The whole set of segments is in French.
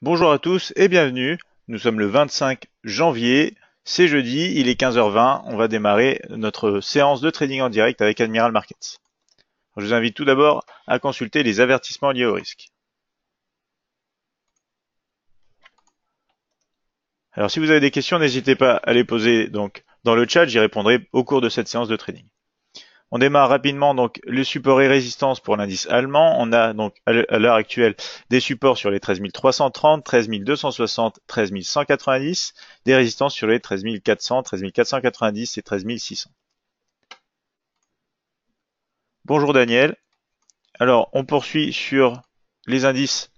Bonjour à tous et bienvenue. Nous sommes le 25 janvier, c'est jeudi, il est 15h20. On va démarrer notre séance de trading en direct avec Admiral Markets. Je vous invite tout d'abord à consulter les avertissements liés au risque. Alors si vous avez des questions, n'hésitez pas à les poser donc dans le chat, j'y répondrai au cours de cette séance de trading. On démarre rapidement donc le support et résistance pour l'indice allemand. On a donc à l'heure actuelle des supports sur les 13 330, 13 260, 13 190, des résistances sur les 13 400, 13 490 et 13 600. Bonjour Daniel. Alors on poursuit sur les indices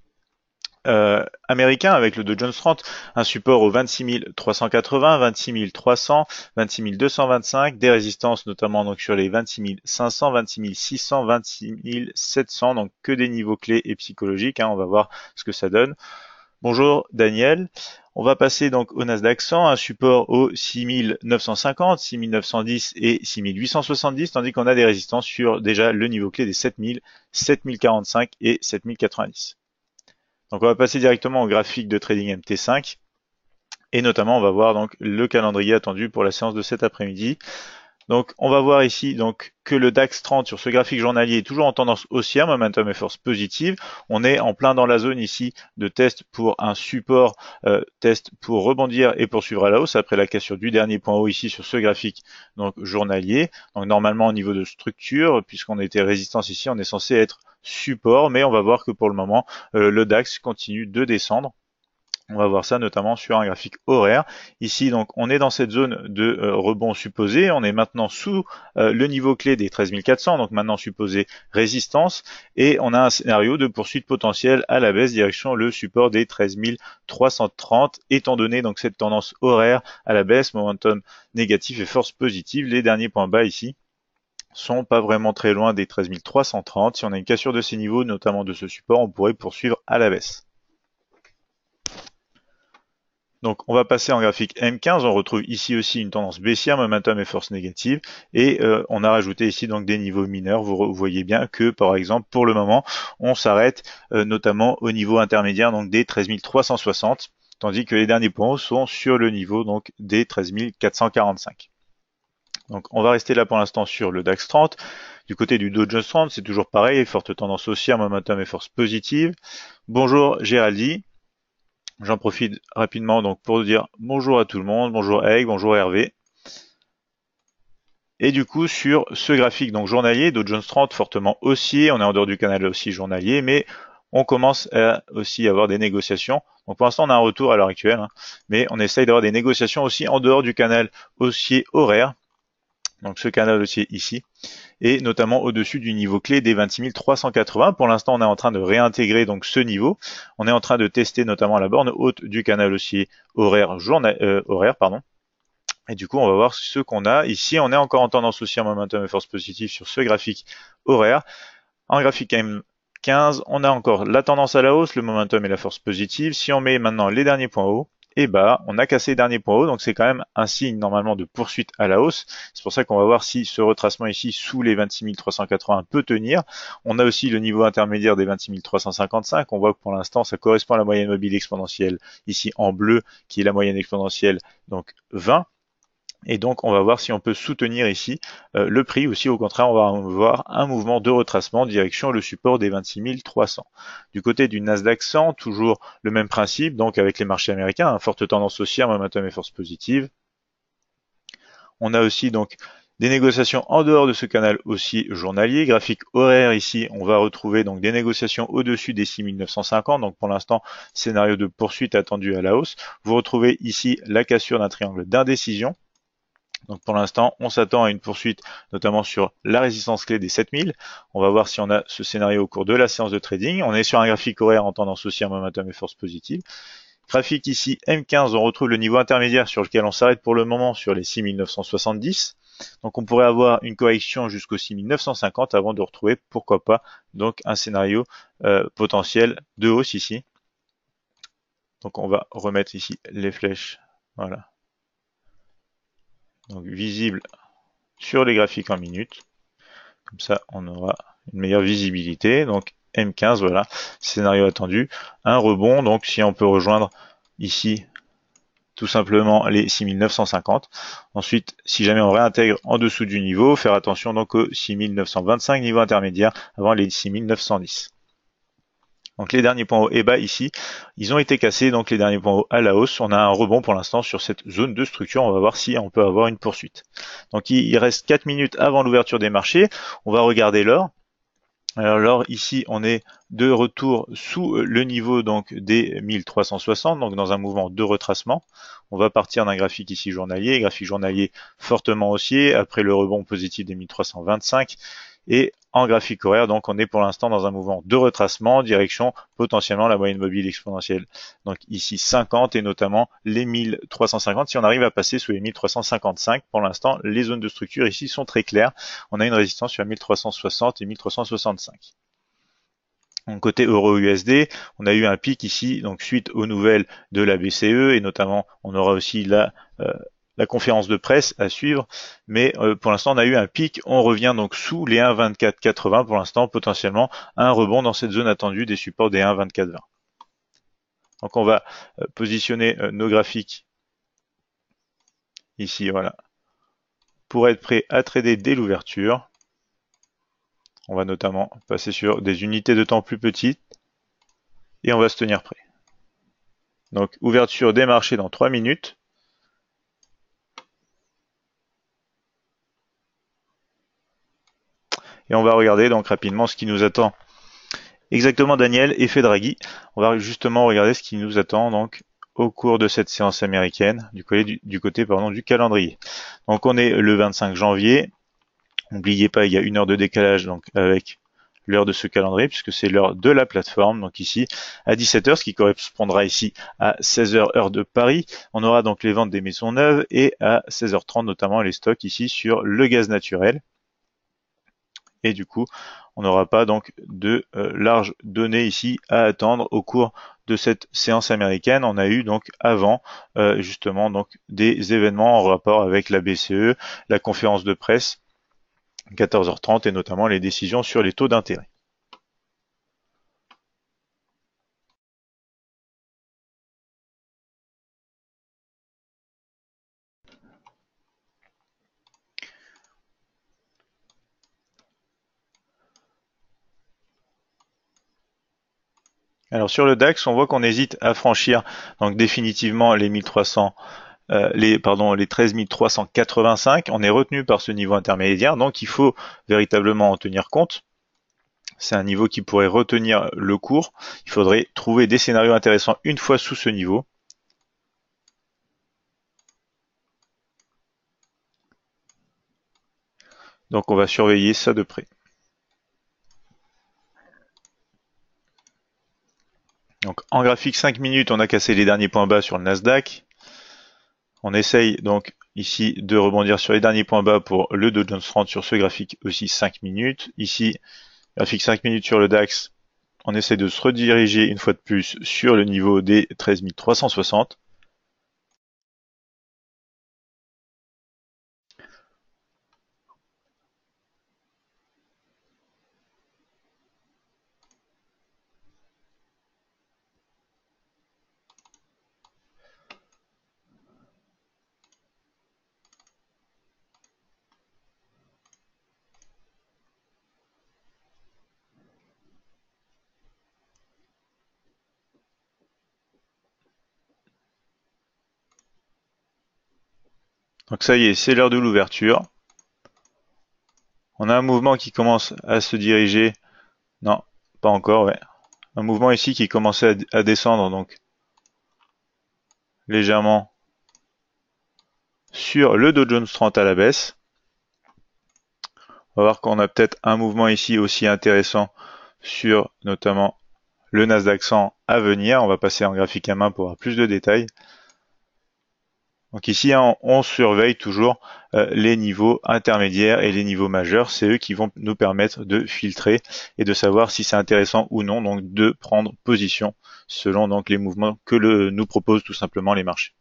américain avec le Dow Jones 30, un support au 26 380, 26 300, 26 225, des résistances notamment donc sur les 26 500, 26 600, 26 700, donc que des niveaux clés et psychologiques, on va voir ce que ça donne. Bonjour Daniel. On va passer donc au Nasdaq 100, un support au 6950, 6910 et 6870, tandis qu'on a des résistances sur déjà le niveau clé des 7000, 7045 et 7090. Donc on va passer directement au graphique de trading MT5 et notamment on va voir donc le calendrier attendu pour la séance de cet après-midi. Donc on va voir ici donc que le DAX 30 sur ce graphique journalier est toujours en tendance haussière, momentum et force positive. On est en plein dans la zone ici de test pour un support, test pour rebondir et poursuivre à la hausse après la cassure du dernier point haut ici sur ce graphique donc journalier. Donc normalement au niveau de structure, puisqu'on était résistance ici, on est censé être support, mais on va voir que pour le moment le DAX continue de descendre. On va voir ça notamment sur un graphique horaire. Ici, donc, on est dans cette zone de rebond supposé. On est maintenant sous le niveau clé des 13 400, donc maintenant supposé résistance. Et on a un scénario de poursuite potentielle à la baisse, direction le support des 13 330. Étant donné donc cette tendance horaire à la baisse, momentum négatif et force positive, les derniers points bas ici sont pas vraiment très loin des 13 330. Si on a une cassure de ces niveaux, notamment de ce support, on pourrait poursuivre à la baisse. Donc on va passer en graphique M15, on retrouve ici aussi une tendance baissière, momentum et force négative, et on a rajouté ici donc des niveaux mineurs. Vous voyez bien que par exemple pour le moment on s'arrête notamment au niveau intermédiaire donc des 13 360, tandis que les derniers points hauts sont sur le niveau donc des 13 445. Donc on va rester là pour l'instant sur le DAX 30. Du côté du Dow Jones 30, c'est toujours pareil, forte tendance haussière, momentum et force positive. Bonjour Géraldine. J'en profite rapidement donc pour dire bonjour à tout le monde, bonjour Egg, bonjour Hervé. Et du coup sur ce graphique donc journalier, Dow Jones 30 fortement haussier, on est en dehors du canal aussi journalier, mais on commence à aussi avoir des négociations. Donc pour l'instant on a un retour à l'heure actuelle, mais on essaye d'avoir des négociations aussi en dehors du canal haussier horaire. Donc ce canal haussier ici, et notamment au-dessus du niveau clé des 26 380. Pour l'instant, on est en train de réintégrer donc ce niveau. On est en train de tester notamment la borne haute du canal haussier horaire, pardon. Et du coup, on va voir ce qu'on a. Ici, on est encore en tendance haussière, momentum et force positive sur ce graphique horaire. En graphique M15, on a encore la tendance à la hausse, le momentum et la force positive. Si on met maintenant les derniers points hauts, et bas, on a cassé les derniers points hauts, donc c'est quand même un signe normalement de poursuite à la hausse. C'est pour ça qu'on va voir si ce retracement ici sous les 26 380 peut tenir. On a aussi le niveau intermédiaire des 26 355. On voit que pour l'instant ça correspond à la moyenne mobile exponentielle ici en bleu, qui est la moyenne exponentielle donc 20. Et donc on va voir si on peut soutenir ici le prix, ou si au contraire on va voir un mouvement de retracement direction le support des 26 300. Du côté du Nasdaq 100, toujours le même principe, donc avec les marchés américains, forte tendance haussière, momentum et force positive. On a aussi donc des négociations en dehors de ce canal aussi journalier. Graphique horaire ici, on va retrouver donc des négociations au-dessus des 6950. Donc pour l'instant, scénario de poursuite attendu à la hausse. Vous retrouvez ici la cassure d'un triangle d'indécision. Donc pour l'instant, on s'attend à une poursuite, notamment sur la résistance clé des 7000. On va voir si on a ce scénario au cours de la séance de trading. On est sur un graphique horaire en tendance haussière, momentum et force positive. Graphique ici M15, on retrouve le niveau intermédiaire sur lequel on s'arrête pour le moment sur les 6970. Donc on pourrait avoir une correction jusqu'aux 6950 avant de retrouver, pourquoi pas, donc un scénario potentiel de hausse ici. Donc on va remettre ici les flèches, voilà. Donc visible sur les graphiques en minutes. Comme ça, on aura une meilleure visibilité. Donc M15, voilà, scénario attendu, un rebond, donc si on peut rejoindre ici tout simplement les 6950. Ensuite, si jamais on réintègre en dessous du niveau, faire attention donc aux 6925 niveau intermédiaire avant les 6910. Donc les derniers points hauts et bas ici, ils ont été cassés, donc les derniers points hauts à la hausse. On a un rebond pour l'instant sur cette zone de structure, on va voir si on peut avoir une poursuite. Donc il reste 4 minutes avant l'ouverture des marchés, on va regarder l'or. Alors l'or ici on est de retour sous le niveau donc des 1360, donc dans un mouvement de retracement. On va partir d'un graphique ici journalier, graphique journalier fortement haussier, après le rebond positif des 1325, et en graphique horaire, donc on est pour l'instant dans un mouvement de retracement, direction potentiellement la moyenne mobile exponentielle. Donc ici 50 et notamment les 1350, si on arrive à passer sous les 1355, pour l'instant les zones de structure ici sont très claires. On a une résistance sur 1360 et 1365. Donc côté euro-USD, on a eu un pic ici, donc suite aux nouvelles de la BCE, et notamment on aura aussi la conférence de presse à suivre, mais pour l'instant on a eu un pic, on revient donc sous les 1,2480 pour l'instant, potentiellement un rebond dans cette zone attendue des supports des 1,2420. Donc on va positionner nos graphiques ici, voilà, pour être prêt à trader dès l'ouverture. On va notamment passer sur des unités de temps plus petites et on va se tenir prêt. Donc ouverture des marchés dans 3 minutes. Et on va regarder donc rapidement ce qui nous attend. Exactement Daniel, effet Draghi. On va justement regarder ce qui nous attend donc au cours de cette séance américaine du côté du calendrier. Donc on est le 25 janvier. N'oubliez pas, il y a 1 heure de décalage donc avec l'heure de ce calendrier puisque c'est l'heure de la plateforme. Donc ici à 17h, ce qui correspondra ici à 16h heure de Paris. On aura donc les ventes des maisons neuves et à 16h30 notamment les stocks ici sur le gaz naturel. Et du coup, on n'aura pas donc de larges données ici à attendre au cours de cette séance américaine. On a eu donc avant justement donc des événements en rapport avec la BCE, la conférence de presse 14h30 et notamment les décisions sur les taux d'intérêt. Alors sur le DAX, on voit qu'on hésite à franchir donc définitivement les 1300 les 13 385, on est retenu par ce niveau intermédiaire, donc il faut véritablement en tenir compte. C'est un niveau qui pourrait retenir le cours. Il faudrait trouver des scénarios intéressants une fois sous ce niveau. Donc on va surveiller ça de près. Donc en graphique 5 minutes, on a cassé les derniers points bas sur le Nasdaq. On essaye donc ici de rebondir sur les derniers points bas pour le Dow Jones 30 sur ce graphique aussi 5 minutes. Ici, graphique 5 minutes sur le DAX, on essaie de se rediriger une fois de plus sur le niveau des 13 360. Donc ça y est, c'est l'heure de l'ouverture. On a un mouvement qui commence à se diriger. Non, pas encore, ouais. Un mouvement ici qui commençait à descendre, donc légèrement sur le Dow Jones 30 à la baisse. On va voir qu'on a peut-être un mouvement ici aussi intéressant sur notamment le Nasdaq 100 à venir. On va passer en graphique à main pour avoir plus de détails. Donc ici, hein, on surveille toujours les niveaux intermédiaires et les niveaux majeurs. C'est eux qui vont nous permettre de filtrer et de savoir si c'est intéressant ou non, donc de prendre position selon donc les mouvements que nous proposent tout simplement les marchés.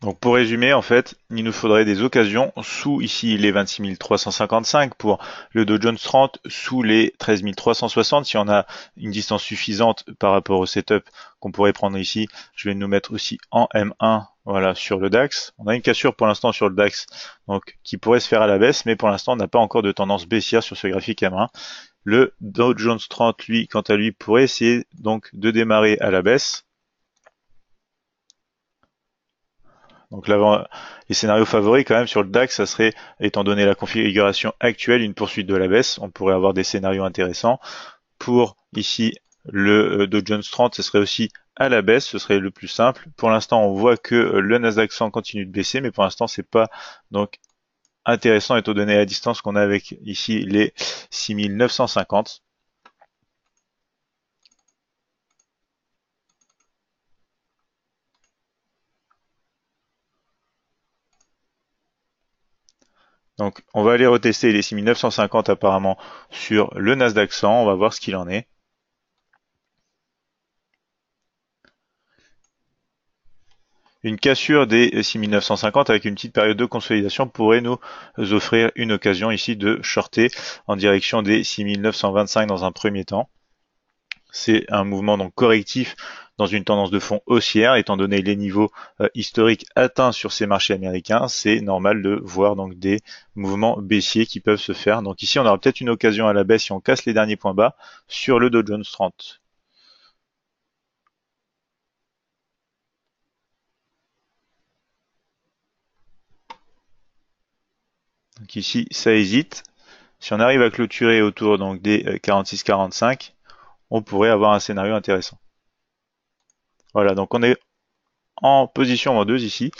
Donc pour résumer, en fait, il nous faudrait des occasions sous ici les 26 355 pour le Dow Jones 30, sous les 13 360 si on a une distance suffisante par rapport au setup qu'on pourrait prendre ici. Je vais nous mettre aussi en M1, voilà, sur le DAX. On a une cassure pour l'instant sur le DAX, donc qui pourrait se faire à la baisse, mais pour l'instant on n'a pas encore de tendance baissière sur ce graphique M1. Le Dow Jones 30, lui, quant à lui, pourrait essayer donc de démarrer à la baisse. Donc les scénarios favoris quand même sur le DAX, ça serait, étant donné la configuration actuelle, une poursuite de la baisse. On pourrait avoir des scénarios intéressants. Pour ici le Dow Jones 30, ce serait aussi à la baisse, ce serait le plus simple. Pour l'instant, on voit que le Nasdaq 100 continue de baisser, mais pour l'instant, c'est pas donc intéressant étant donné la distance qu'on a avec ici les 6950. Donc, on va aller retester les 6950 apparemment sur le Nasdaq 100. On va voir ce qu'il en est. Une cassure des 6950 avec une petite période de consolidation pourrait nous offrir une occasion ici de shorter en direction des 6925 dans un premier temps. C'est un mouvement donc correctif dans une tendance de fond haussière, étant donné les niveaux historiques atteints sur ces marchés américains, c'est normal de voir donc des mouvements baissiers qui peuvent se faire. Donc ici, on aura peut-être une occasion à la baisse si on casse les derniers points bas sur le Dow Jones 30. Donc ici, ça hésite. Si on arrive à clôturer autour donc des 46-45, on pourrait avoir un scénario intéressant. Voilà, donc on est en position vendeuse ici.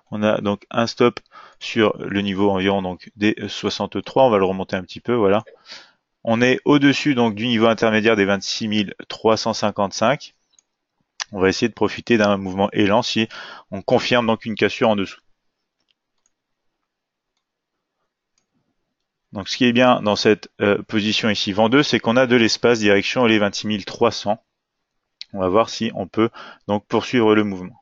On a donc un stop sur le niveau environ donc des 63. On va le remonter un petit peu, voilà. On est au-dessus donc du niveau intermédiaire des 26 355. On va essayer de profiter d'un mouvement élan si on confirme donc une cassure en dessous. Donc ce qui est bien dans cette position ici vendeuse, c'est qu'on a de l'espace direction les 26 300. On va voir si on peut donc poursuivre le mouvement.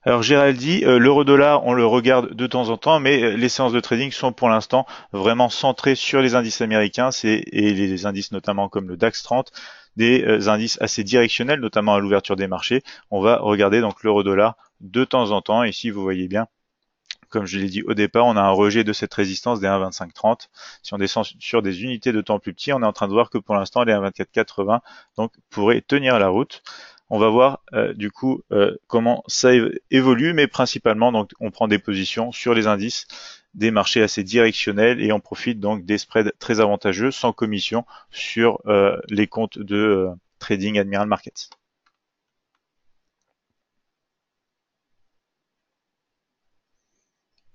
Alors Géraldi, l'euro-dollar, on le regarde de temps en temps, mais les séances de trading sont pour l'instant vraiment centrées sur les indices américains et les indices notamment comme le DAX 30, des indices assez directionnels, notamment à l'ouverture des marchés. On va regarder donc l'euro-dollar de temps en temps. Ici, vous voyez bien, comme je l'ai dit au départ, on a un rejet de cette résistance des 1,2530. Si on descend sur des unités de temps plus petits, on est en train de voir que pour l'instant, les 1,2480 donc pourraient tenir la route. On va voir du coup comment ça évolue, mais principalement donc on prend des positions sur les indices des marchés assez directionnels et on profite donc des spreads très avantageux sans commission sur les comptes de trading Admiral Markets.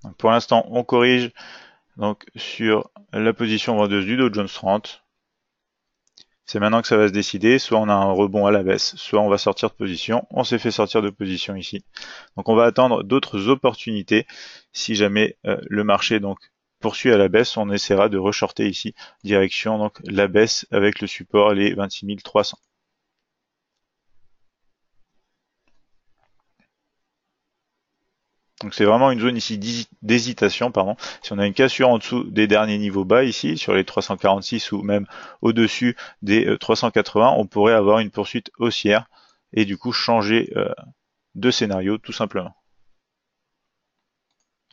Donc pour l'instant, on corrige donc sur la position vendeuse du Dow Jones 30. C'est maintenant que ça va se décider, soit on a un rebond à la baisse, soit on va sortir de position. On s'est fait sortir de position ici. Donc on va attendre d'autres opportunités. Si jamais le marché donc poursuit à la baisse, on essaiera de reshorter ici, direction donc la baisse avec le support les 26 300. Donc c'est vraiment une zone ici d'hésitation, pardon. Si on a une cassure en dessous des derniers niveaux bas ici, sur les 346 ou même au-dessus des 380, on pourrait avoir une poursuite haussière et du coup changer de scénario tout simplement.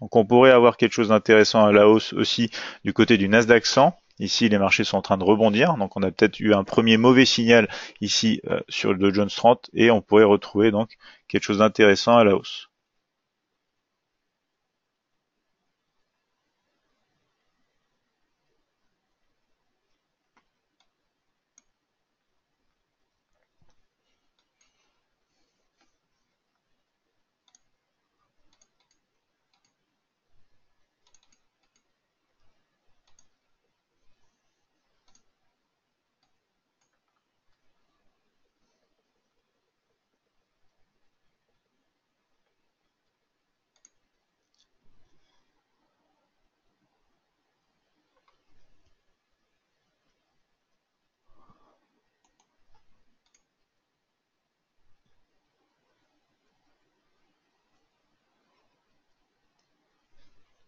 Donc on pourrait avoir quelque chose d'intéressant à la hausse aussi du côté du Nasdaq 100. Ici, les marchés sont en train de rebondir, donc on a peut-être eu un premier mauvais signal ici sur le Dow Jones 30 et on pourrait retrouver donc quelque chose d'intéressant à la hausse.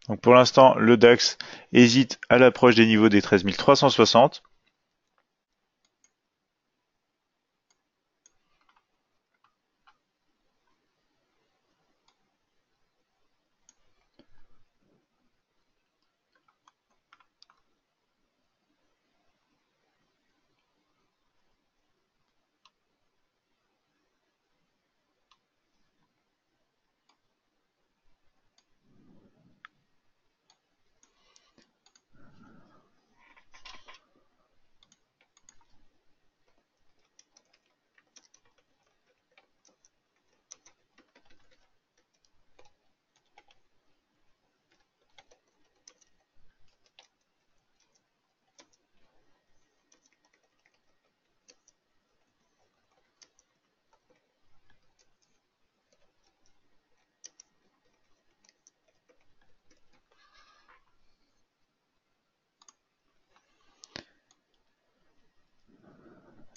Donc pour l'instant, le DAX hésite à l'approche des niveaux des 13 360.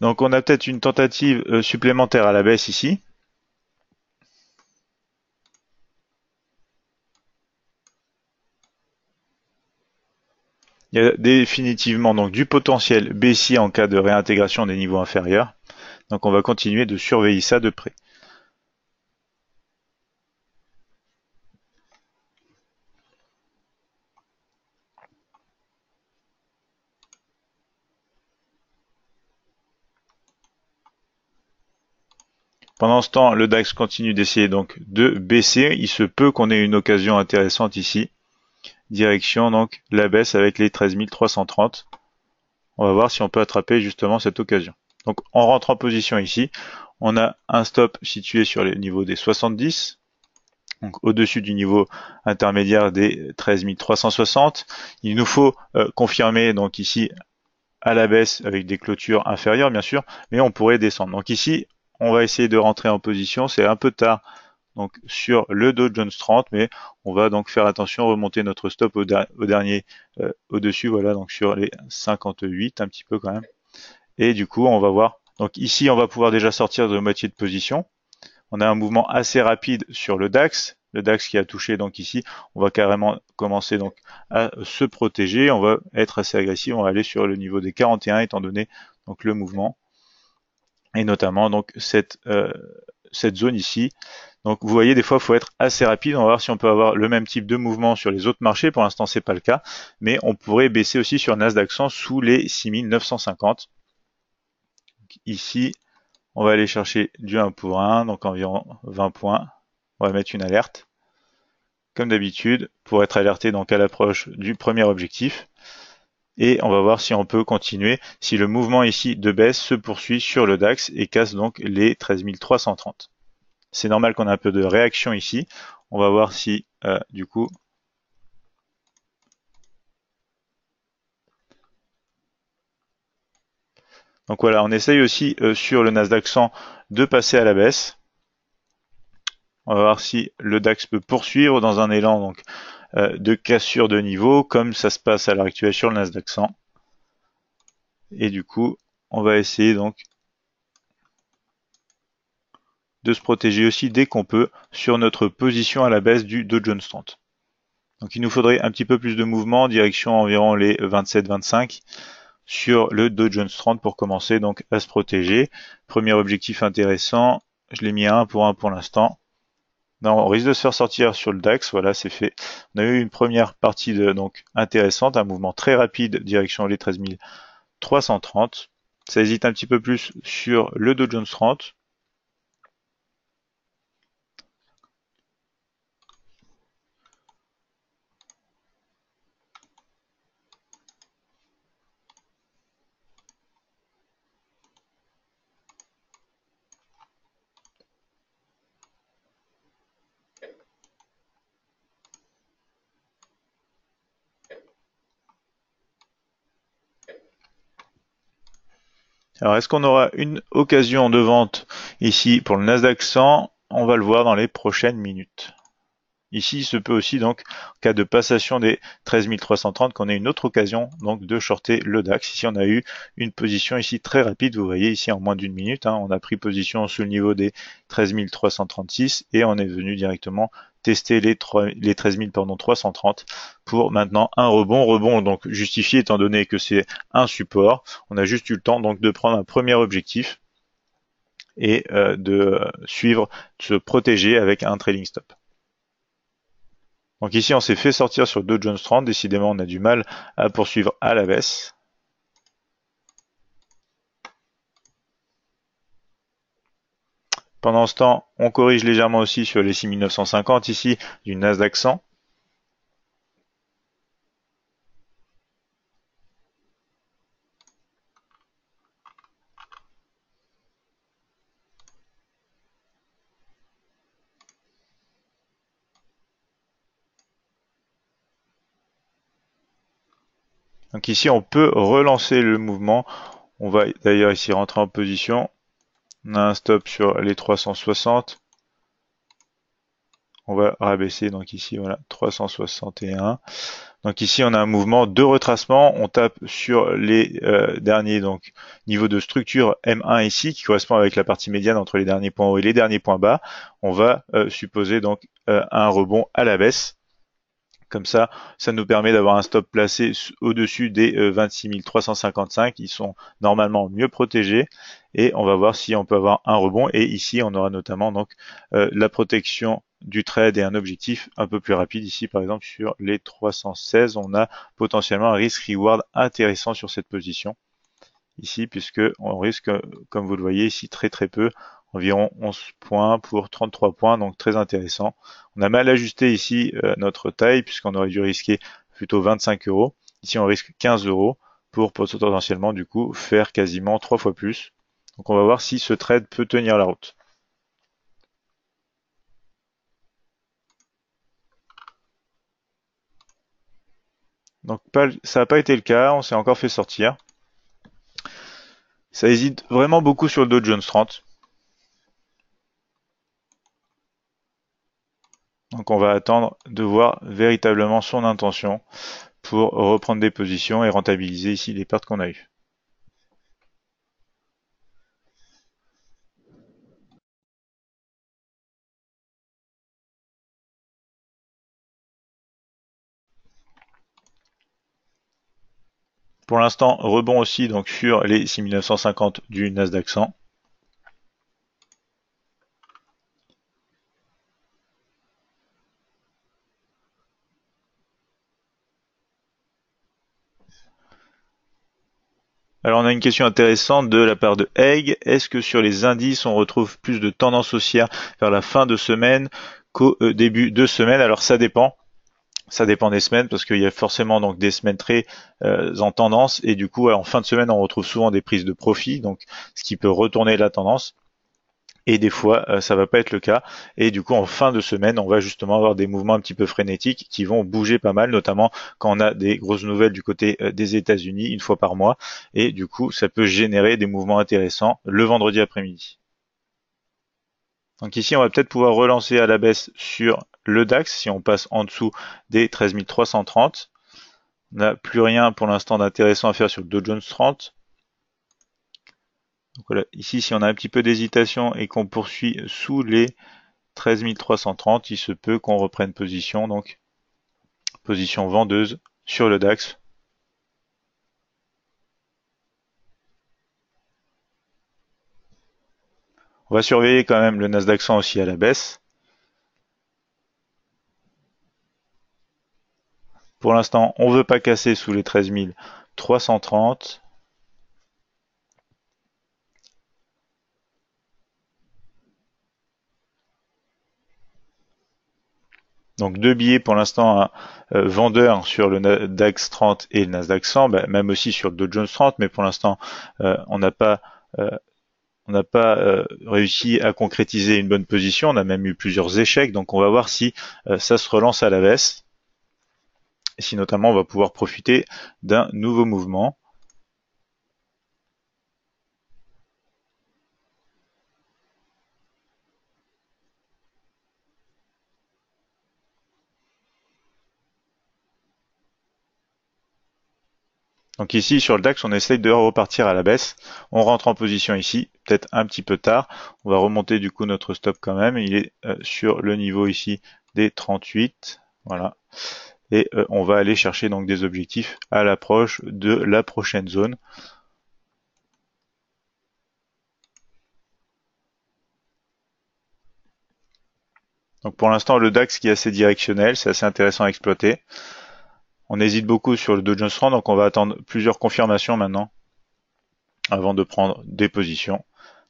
Donc on a peut-être une tentative supplémentaire à la baisse ici. Il y a définitivement donc du potentiel baissier en cas de réintégration des niveaux inférieurs. Donc on va continuer de surveiller ça de près. Pendant ce temps, le DAX continue d'essayer donc de baisser. Il se peut qu'on ait une occasion intéressante ici. Direction donc la baisse avec les 13 330. On va voir si on peut attraper justement cette occasion. Donc on rentre en position ici. On a un stop situé sur les niveaux des 70. Donc au-dessus du niveau intermédiaire des 13 360. Il nous faut confirmer donc ici à la baisse avec des clôtures inférieures bien sûr, mais on pourrait descendre. Donc ici, on va essayer de rentrer en position. C'est un peu tard donc sur le Dow Jones 30, mais on va donc faire attention, remonter notre stop au dernier au-dessus, voilà, donc sur les 58 un petit peu quand même. Et du coup, on va voir. Donc ici, on va pouvoir déjà sortir de moitié de position. On a un mouvement assez rapide sur le DAX. Le DAX qui a touché donc ici, on va carrément commencer donc à se protéger. On va être assez agressif. On va aller sur le niveau des 41 étant donné donc le mouvement et notamment donc cette zone ici. Donc vous voyez, des fois, il faut être assez rapide. On va voir si on peut avoir le même type de mouvement sur les autres marchés. Pour l'instant, c'est pas le cas, mais on pourrait baisser aussi sur Nasdaq 100 sous les 6950. Ici, on va aller chercher du 1 pour 1, donc environ 20 points. On va mettre une alerte, comme d'habitude, pour être alerté donc à l'approche du premier objectif. Et on va voir si on peut continuer, si le mouvement ici de baisse se poursuit sur le DAX et casse donc les 13 330. C'est normal qu'on ait un peu de réaction ici. On va voir si, du coup, donc voilà, on essaye aussi sur le Nasdaq 100 de passer à la baisse. On va voir si le DAX peut poursuivre dans un élan donc de cassure de niveau, comme ça se passe à l'heure actuelle sur le Nasdaq 100. Et du coup, on va essayer donc de se protéger aussi dès qu'on peut sur notre position à la baisse du Dow Jones 30. Donc il nous faudrait un petit peu plus de mouvement, direction environ les 27-25 sur le Dow Jones 30 pour commencer donc à se protéger. Premier objectif intéressant, je l'ai mis à 1 pour l'instant. Non, on risque de se faire sortir sur le DAX, voilà, c'est fait. On a eu une première partie donc intéressante, un mouvement très rapide, direction les 13 330. Ça hésite un petit peu plus sur le Dow Jones 30. Alors, est-ce qu'on aura une occasion de vente ici pour le Nasdaq 100? On va le voir dans les prochaines minutes. Ici, il se peut aussi, donc, en cas de passation des 13 330, qu'on ait une autre occasion donc de shorter le DAX. Ici, on a eu une position ici très rapide. Vous voyez ici en moins d'une minute, on a pris position sous le niveau des 13 336 et on est venu directement tester les 13 330 pour maintenant un rebond donc justifié étant donné que c'est un support. On a juste eu le temps donc de prendre un premier objectif et de suivre, de se protéger avec un trailing stop. Donc ici on s'est fait sortir sur Dow Jones 30, décidément on a du mal à poursuivre à la baisse. Pendant ce temps, on corrige légèrement aussi sur les 6950 ici du Nasdaq 100. Donc ici, on peut relancer le mouvement. On va d'ailleurs ici rentrer en position. On a un stop sur les 360. On va rabaisser, donc ici, voilà, 361. Donc ici, on a un mouvement de retracement. On tape sur les derniers donc niveaux de structure M1 ici, qui correspond avec la partie médiane entre les derniers points hauts et les derniers points bas. On va supposer donc un rebond à la baisse. Comme ça nous permet d'avoir un stop placé au-dessus des 26 355. Ils sont normalement mieux protégés et on va voir si on peut avoir un rebond. Et ici, on aura notamment donc la protection du trade et un objectif un peu plus rapide. Ici, par exemple, sur les 316, on a potentiellement un risk-reward intéressant sur cette position. Ici, puisque on risque, comme vous le voyez ici, très peu, environ 11 points pour 33 points, donc très intéressant. On a mal ajusté ici notre taille, puisqu'on aurait dû risquer plutôt 25 euros. Ici, on risque 15 euros pour potentiellement, du coup, faire quasiment 3 fois plus. Donc, on va voir si ce trade peut tenir la route. Donc, ça n'a pas été le cas, on s'est encore fait sortir. Ça hésite vraiment beaucoup sur le Dow Jones 30. Donc on va attendre de voir véritablement son intention pour reprendre des positions et rentabiliser ici les pertes qu'on a eues. Pour l'instant, rebond aussi donc sur les 6950 du Nasdaq 100. Alors on a une question intéressante de la part de Egg. Est-ce que sur les indices, on retrouve plus de tendance haussière vers la fin de semaine qu'au début de semaine? Alors ça dépend. Ça dépend des semaines parce qu'il y a forcément donc des semaines très en tendance et du coup en fin de semaine on retrouve souvent des prises de profit, donc ce qui peut retourner la tendance. Et des fois, ça va pas être le cas. Et du coup, en fin de semaine, on va justement avoir des mouvements un petit peu frénétiques qui vont bouger pas mal, notamment quand on a des grosses nouvelles du côté des États-Unis une fois par mois. Et du coup, ça peut générer des mouvements intéressants le vendredi après-midi. Donc ici, on va peut-être pouvoir relancer à la baisse sur le DAX si on passe en dessous des 13 330. On n'a plus rien pour l'instant d'intéressant à faire sur le Dow Jones 30. Donc voilà, ici, si on a un petit peu d'hésitation et qu'on poursuit sous les 13 330, il se peut qu'on reprenne position, donc position vendeuse sur le DAX. On va surveiller quand même le Nasdaq 100 aussi à la baisse. Pour l'instant, on ne veut pas casser sous les 13 330. Donc deux billets pour l'instant vendeurs sur le DAX 30 et le Nasdaq 100, même aussi sur le Dow Jones 30, mais pour l'instant on n'a pas réussi à concrétiser une bonne position. On a même eu plusieurs échecs, donc on va voir si ça se relance à la baisse et si notamment on va pouvoir profiter d'un nouveau mouvement. Donc ici, sur le DAX, on essaye de repartir à la baisse. On rentre en position ici, peut-être un petit peu tard. On va remonter du coup notre stop quand même. Il est sur le niveau ici des 38. Voilà. Et on va aller chercher donc des objectifs à l'approche de la prochaine zone. Donc pour l'instant, le DAX qui est assez directionnel, c'est assez intéressant à exploiter. On hésite beaucoup sur le Dow Jones 30, donc on va attendre plusieurs confirmations maintenant avant de prendre des positions.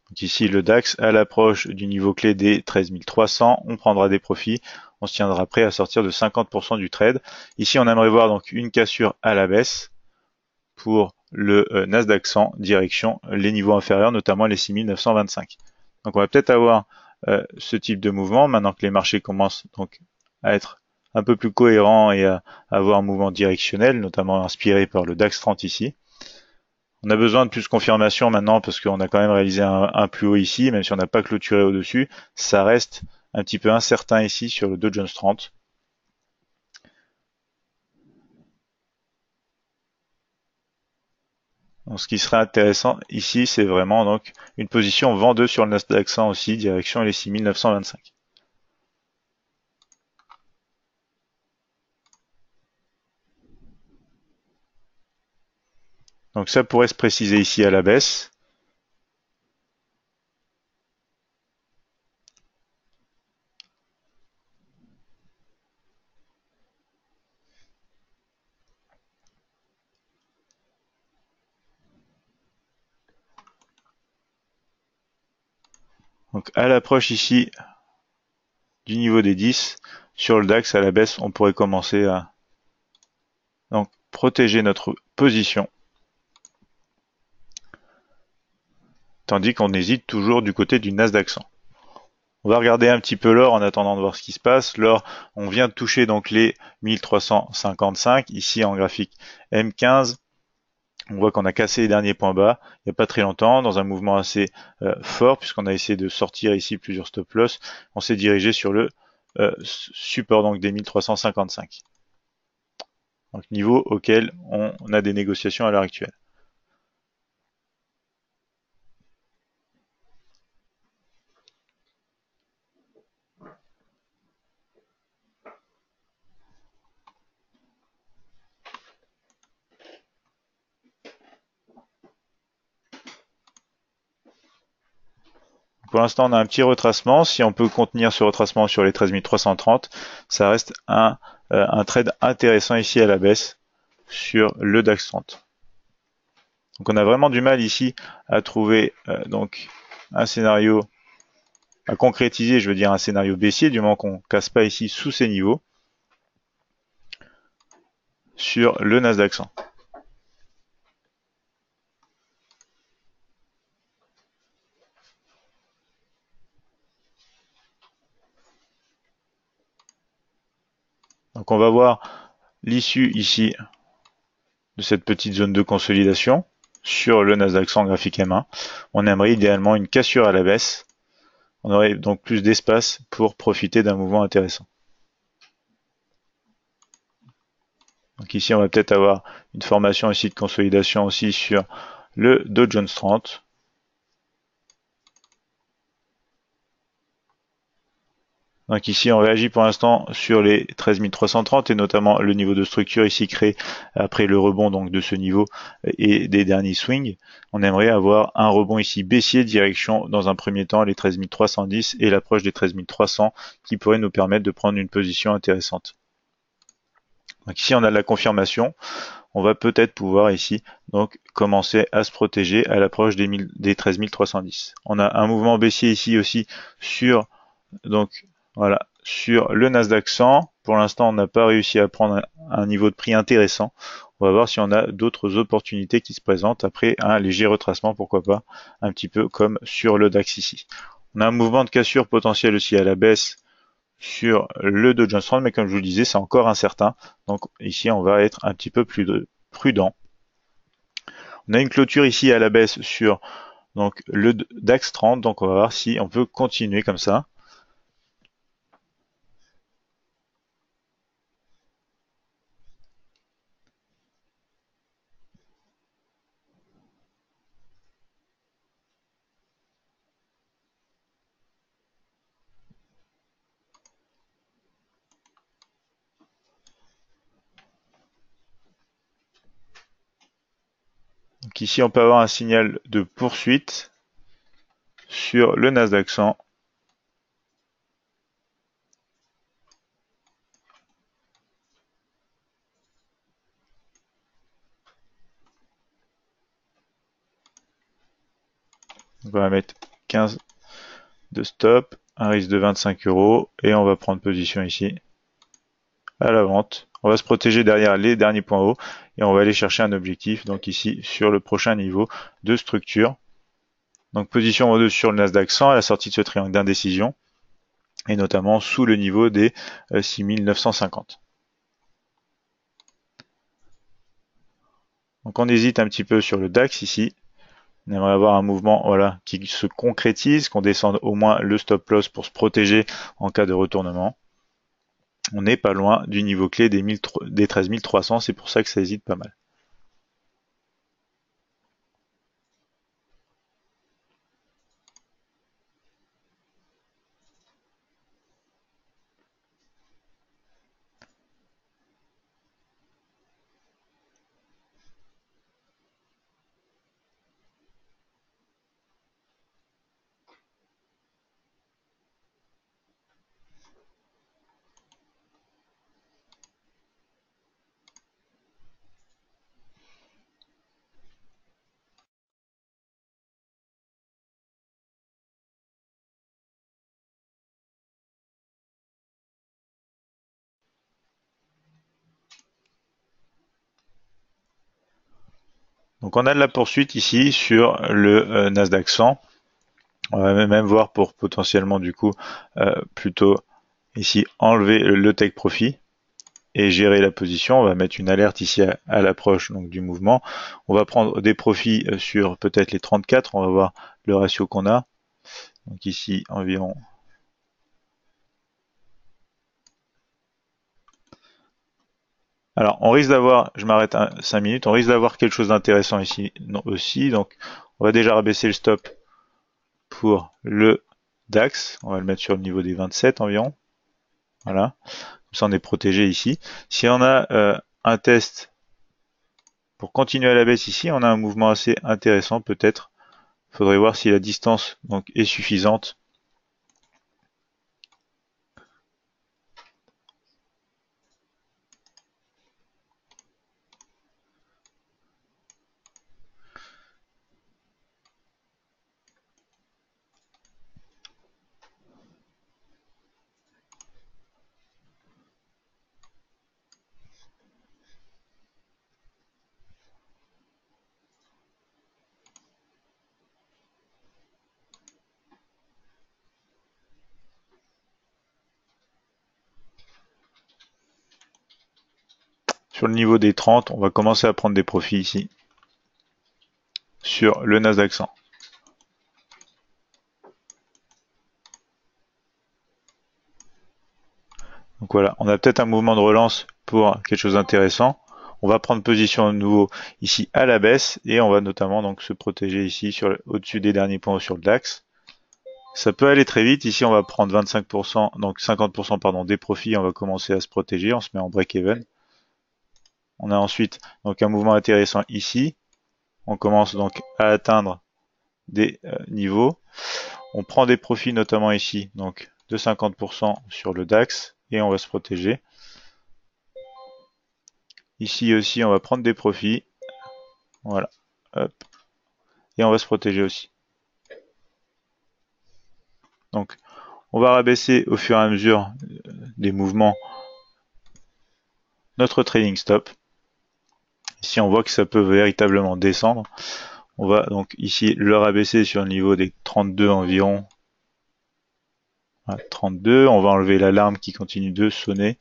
Donc ici, le DAX à l'approche du niveau clé des 13 300, on prendra des profits, on se tiendra prêt à sortir de 50% du trade. Ici, on aimerait voir donc une cassure à la baisse pour le Nasdaq 100 direction les niveaux inférieurs, notamment les 6925. Donc on va peut-être avoir ce type de mouvement maintenant que les marchés commencent donc à être un peu plus cohérents et à avoir un mouvement directionnel, notamment inspiré par le DAX 30 ici. On a besoin de plus de confirmation maintenant parce qu'on a quand même réalisé un plus haut ici, même si on n'a pas clôturé au-dessus, ça reste un petit peu incertain ici sur le Dow Jones 30. Donc, ce qui serait intéressant ici, c'est vraiment donc une position vendeuse sur le Nasdaq 100 aussi, direction les 6925. Donc ça pourrait se préciser ici à la baisse. Donc à l'approche ici du niveau des 10, sur le DAX à la baisse, on pourrait commencer à donc protéger notre position. Tandis qu'on hésite toujours du côté du Nasdaq 100. On va regarder un petit peu l'or en attendant de voir ce qui se passe. L'or, on vient de toucher donc les 1355 ici en graphique M15. On voit qu'on a cassé les derniers points bas il n'y a pas très longtemps dans un mouvement assez fort puisqu'on a essayé de sortir ici plusieurs stop loss. On s'est dirigé sur le support donc des 1355. Donc niveau auquel on a des négociations à l'heure actuelle. Pour l'instant, on a un petit retracement. Si on peut contenir ce retracement sur les 13 330, ça reste un trade intéressant ici à la baisse sur le DAX 30. Donc on a vraiment du mal ici à trouver donc un scénario, à concrétiser, je veux dire un scénario baissier, du moment qu'on ne casse pas ici sous ces niveaux sur le Nasdaq 100. Donc on va voir l'issue ici de cette petite zone de consolidation sur le Nasdaq 100 graphique M1. On aimerait idéalement une cassure à la baisse. On aurait donc plus d'espace pour profiter d'un mouvement intéressant. Donc ici, on va peut-être avoir une formation ici de consolidation aussi sur le Dow Jones 30. Donc ici, on réagit pour l'instant sur les 13 330 et notamment le niveau de structure ici créé après le rebond donc de ce niveau et des derniers swings. On aimerait avoir un rebond ici baissier direction dans un premier temps les 13 310 et l'approche des 13 300 qui pourrait nous permettre de prendre une position intéressante. Donc ici, on a la confirmation. On va peut-être pouvoir ici donc commencer à se protéger à l'approche des 13 310. On a un mouvement baissier ici aussi sur donc voilà sur le Nasdaq 100. Pour l'instant, on n'a pas réussi à prendre un niveau de prix intéressant. On va voir si on a d'autres opportunités qui se présentent après un léger retracement, pourquoi pas, un petit peu comme sur le DAX ici. On a un mouvement de cassure potentiel aussi à la baisse sur le Dow Jones 30, mais comme je vous le disais, c'est encore incertain. Donc ici, on va être un petit peu plus prudent. On a une clôture ici à la baisse sur donc le DAX 30, donc on va voir si on peut continuer comme ça. Donc ici, on peut avoir un signal de poursuite sur le Nasdaq 100. On va mettre 15 de stop, un risque de 25 € et on va prendre position ici à la vente. On va se protéger derrière les derniers points hauts et on va aller chercher un objectif, donc ici sur le prochain niveau de structure. Donc position en 2 sur le Nasdaq 100 à la sortie de ce triangle d'indécision et notamment sous le niveau des 6950. Donc on hésite un petit peu sur le DAX ici. On aimerait avoir un mouvement voilà, qui se concrétise, qu'on descende au moins le stop loss pour se protéger en cas de retournement. On n'est pas loin du niveau clé des 13 300, c'est pour ça que ça hésite pas mal. Donc on a de la poursuite ici sur le Nasdaq 100. On va même voir pour potentiellement du coup plutôt ici enlever le take profit et gérer la position. On va mettre une alerte ici à l'approche donc du mouvement. On va prendre des profits sur peut-être les 34. On va voir le ratio qu'on a. Donc ici environ. Alors on risque d'avoir, je m'arrête 5 minutes, on risque d'avoir quelque chose d'intéressant ici aussi. Donc on va déjà rabaisser le stop pour le DAX. On va le mettre sur le niveau des 27 environ. Voilà. Comme ça on est protégé ici. Si on a un test pour continuer à la baisse ici, on a un mouvement assez intéressant peut-être. Il faudrait voir si la distance donc est suffisante. Sur le niveau des 30, on va commencer à prendre des profits ici sur le Nasdaq 100. Donc voilà, on a peut-être un mouvement de relance pour quelque chose d'intéressant. On va prendre position à nouveau ici à la baisse et on va notamment donc se protéger ici sur au-dessus des derniers points sur le DAX. Ça peut aller très vite. Ici, on va prendre 25%, donc 50% pardon, des profits. On va commencer à se protéger. On se met en break-even. On a ensuite donc un mouvement intéressant ici. On commence donc à atteindre des niveaux. On prend des profits notamment ici, donc de 50% sur le DAX et on va se protéger. Ici aussi, on va prendre des profits. Voilà. Hop. Et on va se protéger aussi. Donc, on va rabaisser au fur et à mesure des mouvements notre trading stop. Ici, on voit que ça peut véritablement descendre. On va donc ici le rabaisser sur le niveau des 32 environ. Voilà, 32. On va enlever l'alarme qui continue de sonner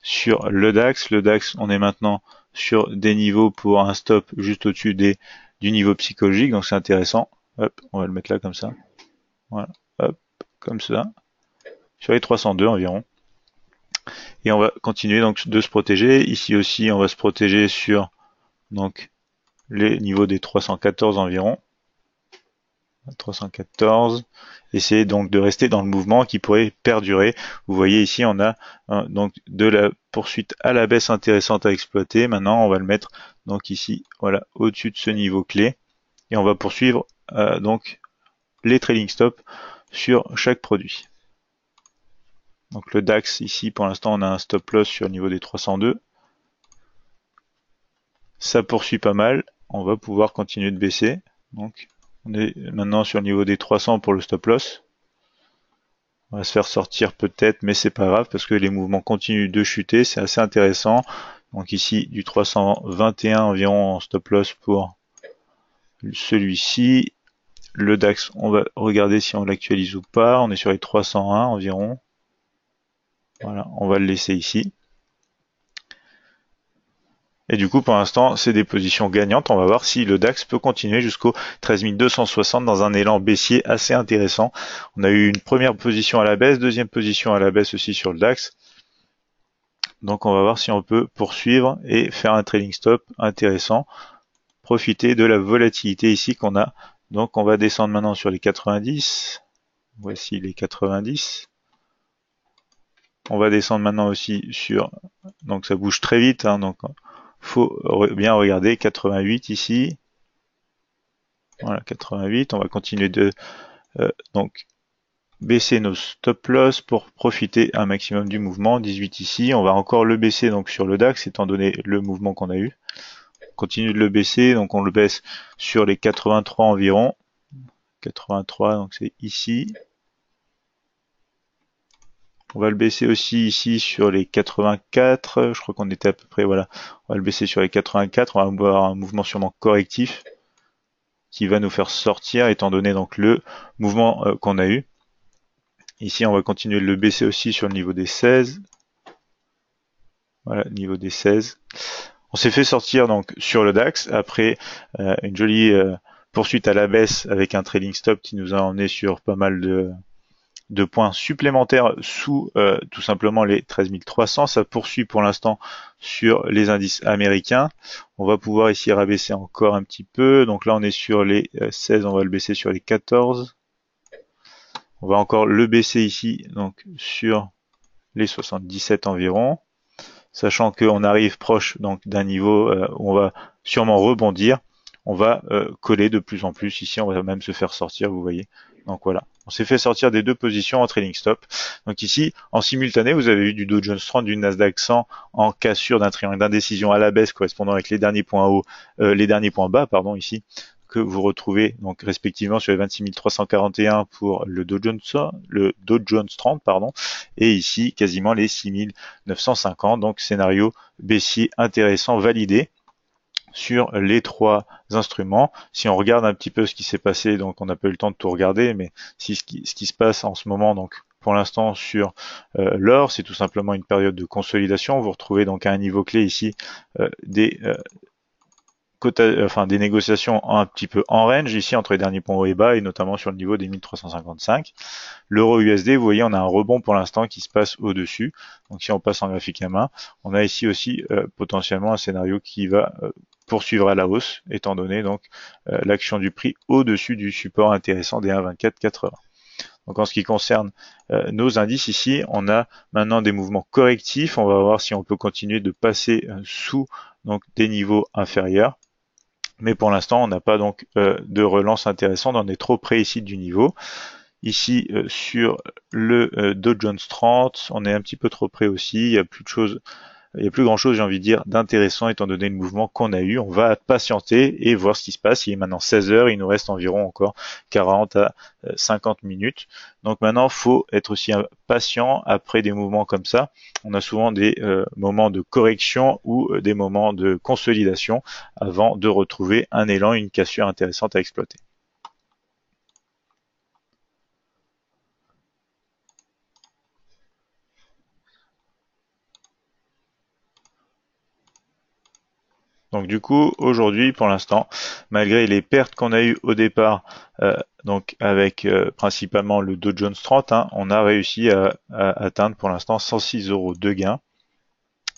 sur le DAX. Le DAX, on est maintenant sur des niveaux pour un stop juste au-dessus du niveau psychologique. Donc c'est intéressant. Hop, on va le mettre là comme ça. Voilà. Hop, comme ça. Sur les 302 environ. Et on va continuer donc de se protéger. Ici aussi, on va se protéger sur donc les niveaux des 314 environ. 314. Essayez donc de rester dans le mouvement qui pourrait perdurer. Vous voyez ici, on a donc de la poursuite à la baisse intéressante à exploiter. Maintenant, on va le mettre donc ici, voilà, au-dessus de ce niveau clé, et on va poursuivre donc les trailing stops sur chaque produit. Donc le DAX ici, pour l'instant, on a un stop loss sur le niveau des 302. Ça poursuit pas mal. On va pouvoir continuer de baisser. Donc on est maintenant sur le niveau des 300 pour le stop loss. On va se faire sortir peut-être, mais c'est pas grave parce que les mouvements continuent de chuter. C'est assez intéressant. Donc ici du 321 environ en stop loss pour celui-ci. Le DAX, on va regarder si on l'actualise ou pas. On est sur les 301 environ. Voilà, on va le laisser ici. Et du coup, pour l'instant, c'est des positions gagnantes. On va voir si le DAX peut continuer jusqu'au 13 260 dans un élan baissier assez intéressant. On a eu une première position à la baisse, deuxième position à la baisse aussi sur le DAX. Donc on va voir si on peut poursuivre et faire un trailing stop intéressant. Profiter de la volatilité ici qu'on a. Donc on va descendre maintenant sur les 90. Voici les 90. On va descendre maintenant aussi sur... Donc ça bouge très vite, hein, donc faut bien regarder 88 ici. Voilà, 88. On va continuer de donc baisser nos stop loss pour profiter un maximum du mouvement. 18 ici. On va encore le baisser donc sur le DAX étant donné le mouvement qu'on a eu. On continue de le baisser, donc on le baisse sur les 83 environ. 83, donc c'est ici. On va le baisser aussi ici sur les 84. Je crois qu'on était à peu près, voilà. On va le baisser sur les 84. On va avoir un mouvement sûrement correctif qui va nous faire sortir étant donné donc le mouvement qu'on a eu. Ici, on va continuer de le baisser aussi sur le niveau des 16. Voilà, niveau des 16. On s'est fait sortir donc sur le DAX après une jolie poursuite à la baisse avec un trailing stop qui nous a emmené sur pas mal de points supplémentaires sous tout simplement les 13 300. Ça poursuit pour l'instant sur les indices américains. On va pouvoir ici rabaisser encore un petit peu. Donc là, on est sur les 16, on va le baisser sur les 14. On va encore le baisser ici, donc sur les 77 environ. Sachant qu'on arrive proche donc d'un niveau où on va sûrement rebondir. On va coller de plus en plus. Ici, on va même se faire sortir, vous voyez. Donc voilà, on s'est fait sortir des deux positions en trailing stop. Donc ici, en simultané, vous avez eu du Dow Jones 30, du Nasdaq 100 en cassure d'un triangle d'indécision à la baisse correspondant avec les derniers points hauts, les derniers points bas, pardon, ici, que vous retrouvez donc respectivement sur les 26 341 pour le Dow Jones 30, pardon, et ici quasiment les 6 950. Donc scénario baissier intéressant validé sur les trois instruments. Si on regarde un petit peu ce qui s'est passé, donc on n'a pas eu le temps de tout regarder, mais si ce qui se passe en ce moment, donc pour l'instant sur l'or, c'est tout simplement une période de consolidation. Vous retrouvez donc à un niveau clé ici des négociations un petit peu en range ici entre les derniers points hauts et bas et notamment sur le niveau des 1355. L'euro USD, vous voyez, on a un rebond pour l'instant qui se passe au-dessus. Donc si on passe en graphique à main, on a ici aussi potentiellement un scénario qui va poursuivre à la hausse, étant donné donc l'action du prix au-dessus du support intéressant des 1,2480. Donc en ce qui concerne nos indices ici, on a maintenant des mouvements correctifs. On va voir si on peut continuer de passer sous donc des niveaux inférieurs. Mais pour l'instant, on n'a pas donc de relance intéressante. On est trop près ici du niveau. Ici, sur le Dow Jones 30, on est un petit peu trop près aussi. Il y a plus de choses. Il n'y a plus grand chose, j'ai envie de dire, d'intéressant étant donné le mouvement qu'on a eu. On va patienter et voir ce qui se passe. Il est maintenant 16 heures, il nous reste environ encore 40 à 50 minutes. Donc maintenant, faut être aussi patient après des mouvements comme ça. On a souvent des moments de correction ou des moments de consolidation avant de retrouver un élan, une cassure intéressante à exploiter. Donc du coup, aujourd'hui, pour l'instant, malgré les pertes qu'on a eues au départ, donc avec principalement le Dow Jones 30, hein, on a réussi à atteindre pour l'instant 106 € de gain.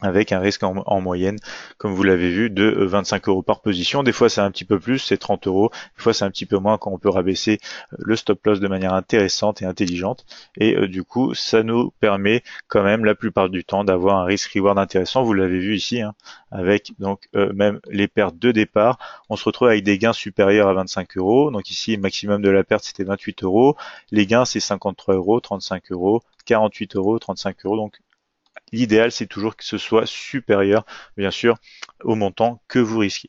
avec un risque en moyenne, comme vous l'avez vu, de 25 euros par position. Des fois, c'est un petit peu plus, c'est 30 euros. Des fois, c'est un petit peu moins quand on peut rabaisser le stop loss de manière intéressante et intelligente. Et du coup, ça nous permet quand même la plupart du temps d'avoir un risk-reward intéressant. Vous l'avez vu ici, hein, avec donc même les pertes de départ. On se retrouve avec des gains supérieurs à 25 euros. Donc ici, le maximum de la perte, c'était 28 euros. Les gains, c'est 53 euros, 35 euros, 48 euros, 35 euros. Donc l'idéal, c'est toujours que ce soit supérieur, bien sûr, au montant que vous risquez.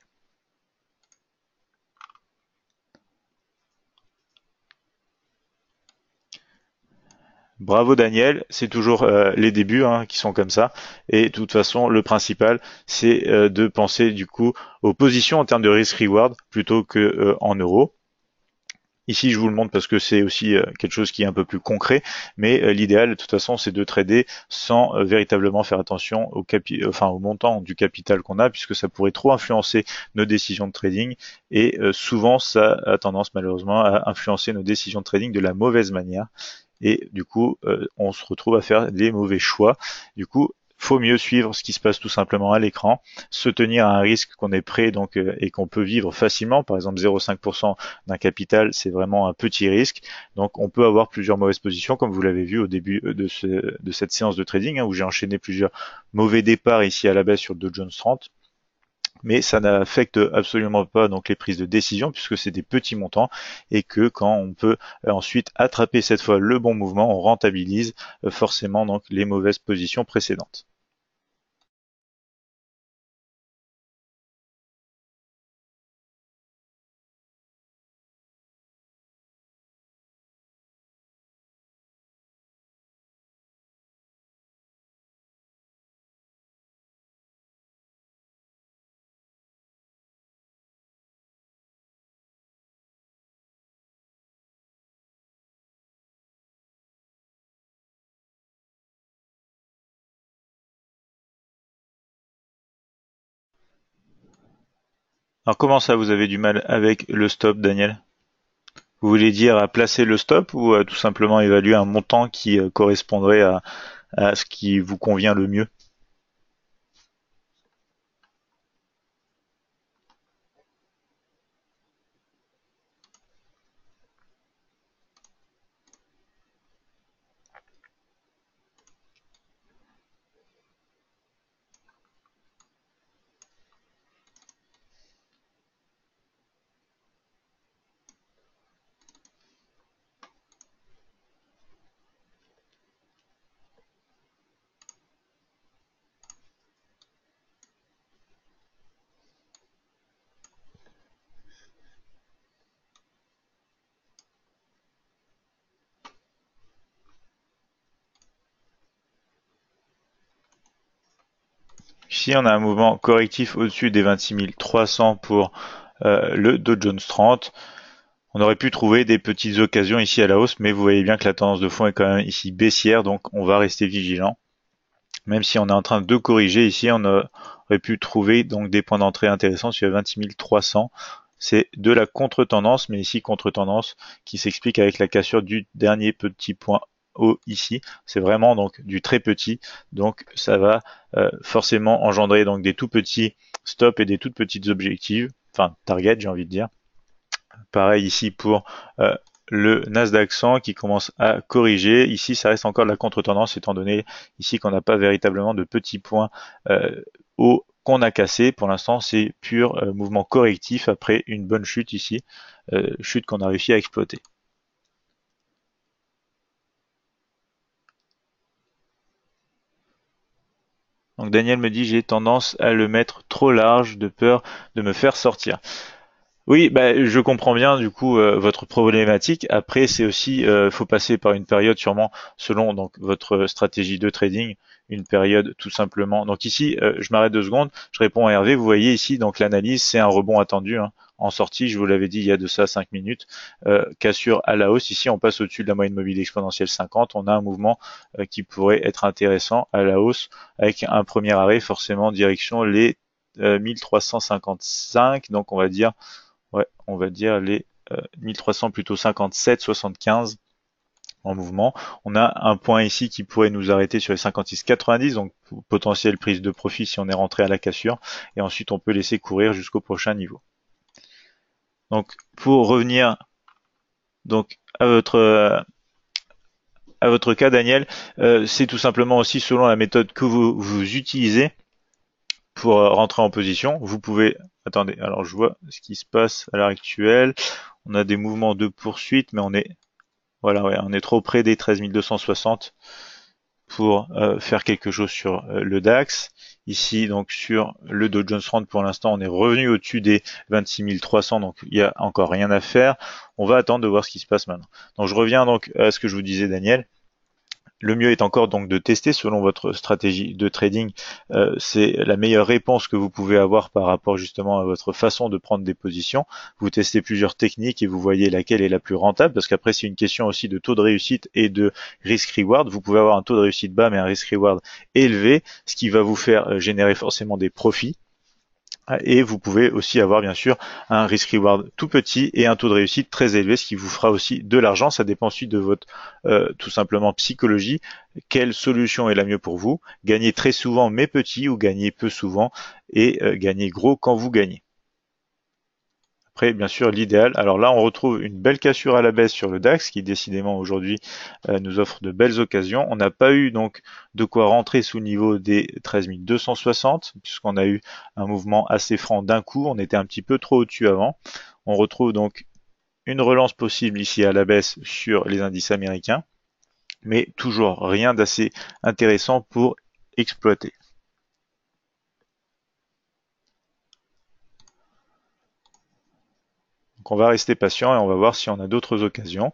Bravo Daniel, c'est toujours les débuts hein, qui sont comme ça. Et de toute façon, le principal, c'est de penser du coup aux positions en termes de risk-reward plutôt que en euros. Ici, je vous le montre parce que c'est aussi quelque chose qui est un peu plus concret, mais l'idéal, de toute façon, c'est de trader sans véritablement faire attention au montant du capital qu'on a, puisque ça pourrait trop influencer nos décisions de trading, et souvent, ça a tendance malheureusement à influencer nos décisions de trading de la mauvaise manière, et du coup, on se retrouve à faire des mauvais choix. Du coup, faut mieux suivre ce qui se passe tout simplement à l'écran, se tenir à un risque qu'on est prêt donc et qu'on peut vivre facilement. Par exemple, 0,5% d'un capital, c'est vraiment un petit risque. Donc, on peut avoir plusieurs mauvaises positions, comme vous l'avez vu au début de cette séance de trading, hein, où j'ai enchaîné plusieurs mauvais départs ici à la baisse sur Dow Jones 30. Mais ça n'affecte absolument pas donc les prises de décision puisque c'est des petits montants et que quand on peut ensuite attraper cette fois le bon mouvement, on rentabilise forcément donc les mauvaises positions précédentes. Alors comment ça vous avez du mal avec le stop, Daniel? Vous voulez dire à placer le stop ou à tout simplement évaluer un montant qui correspondrait à ce qui vous convient le mieux? Ici, on a un mouvement correctif au-dessus des 26 300 pour le Dow Jones 30. On aurait pu trouver des petites occasions ici à la hausse, mais vous voyez bien que la tendance de fond est quand même ici baissière, donc on va rester vigilant. Même si on est en train de corriger ici, on aurait pu trouver donc des points d'entrée intéressants sur 26 300. C'est de la contre-tendance, mais ici contre-tendance qui s'explique avec la cassure du dernier petit point haut ici. C'est vraiment donc du très petit, donc ça va forcément engendrer donc des tout petits stops et des toutes petites objectives, enfin target j'ai envie de dire. Pareil ici pour le Nasdaq 100 qui commence à corriger. Ici, ça reste encore de la contre-tendance étant donné ici qu'on n'a pas véritablement de petits points hauts qu'on a cassés. Pour l'instant, c'est pur mouvement correctif après une bonne chute ici, chute qu'on a réussi à exploiter. Donc Daniel me dit j'ai tendance à le mettre trop large de peur de me faire sortir. Oui, bah, je comprends bien du coup votre problématique. Après, c'est aussi, faut passer par une période sûrement selon donc votre stratégie de trading, une période tout simplement. Donc ici, je m'arrête 2 secondes, je réponds à Hervé. Vous voyez ici donc l'analyse, c'est un rebond attendu hein. En sortie. Je vous l'avais dit il y a de ça 5 minutes. Cassure à la hausse. Ici, on passe au-dessus de la moyenne mobile exponentielle 50. On a un mouvement qui pourrait être intéressant à la hausse avec un premier arrêt forcément direction les 1355. Donc on va dire ouais, on va dire les 1300 plutôt 57, 75 en mouvement. On a un point ici qui pourrait nous arrêter sur les 56,90, donc potentielle prise de profit si on est rentré à la cassure, et ensuite on peut laisser courir jusqu'au prochain niveau. Donc pour revenir donc à votre cas, Daniel, c'est tout simplement aussi selon la méthode que vous utilisez pour rentrer en position. Vous pouvez, attendez, alors je vois ce qui se passe à l'heure actuelle. On a des mouvements de poursuite, mais voilà, ouais, on est trop près des 13 260 pour faire quelque chose sur le DAX. Ici, donc sur le Dow Jones 30, pour l'instant, on est revenu au-dessus des 26 300, donc il n'y a encore rien à faire. On va attendre de voir ce qui se passe maintenant. Donc je reviens donc à ce que je vous disais, Daniel. Le mieux est encore donc de tester selon votre stratégie de trading. C'est la meilleure réponse que vous pouvez avoir par rapport justement à votre façon de prendre des positions. Vous testez plusieurs techniques et vous voyez laquelle est la plus rentable, parce qu'après c'est une question aussi de taux de réussite et de risk-reward. Vous pouvez avoir un taux de réussite bas mais un risk-reward élevé, ce qui va vous faire générer forcément des profits. Et vous pouvez aussi avoir bien sûr un risk reward tout petit et un taux de réussite très élevé, ce qui vous fera aussi de l'argent. Ça dépend ensuite de votre tout simplement psychologie. Quelle solution est la mieux pour vous? Gagner très souvent mais petit, ou gagner peu souvent et gagner gros quand vous gagnez. Après, bien sûr, l'idéal. Alors là, on retrouve une belle cassure à la baisse sur le DAX, qui décidément aujourd'hui nous offre de belles occasions. On n'a pas eu donc de quoi rentrer sous le niveau des 13 260, puisqu'on a eu un mouvement assez franc d'un coup. On était un petit peu trop au-dessus avant. On retrouve donc une relance possible ici à la baisse sur les indices américains, mais toujours rien d'assez intéressant pour exploiter. Donc on va rester patient et on va voir si on a d'autres occasions.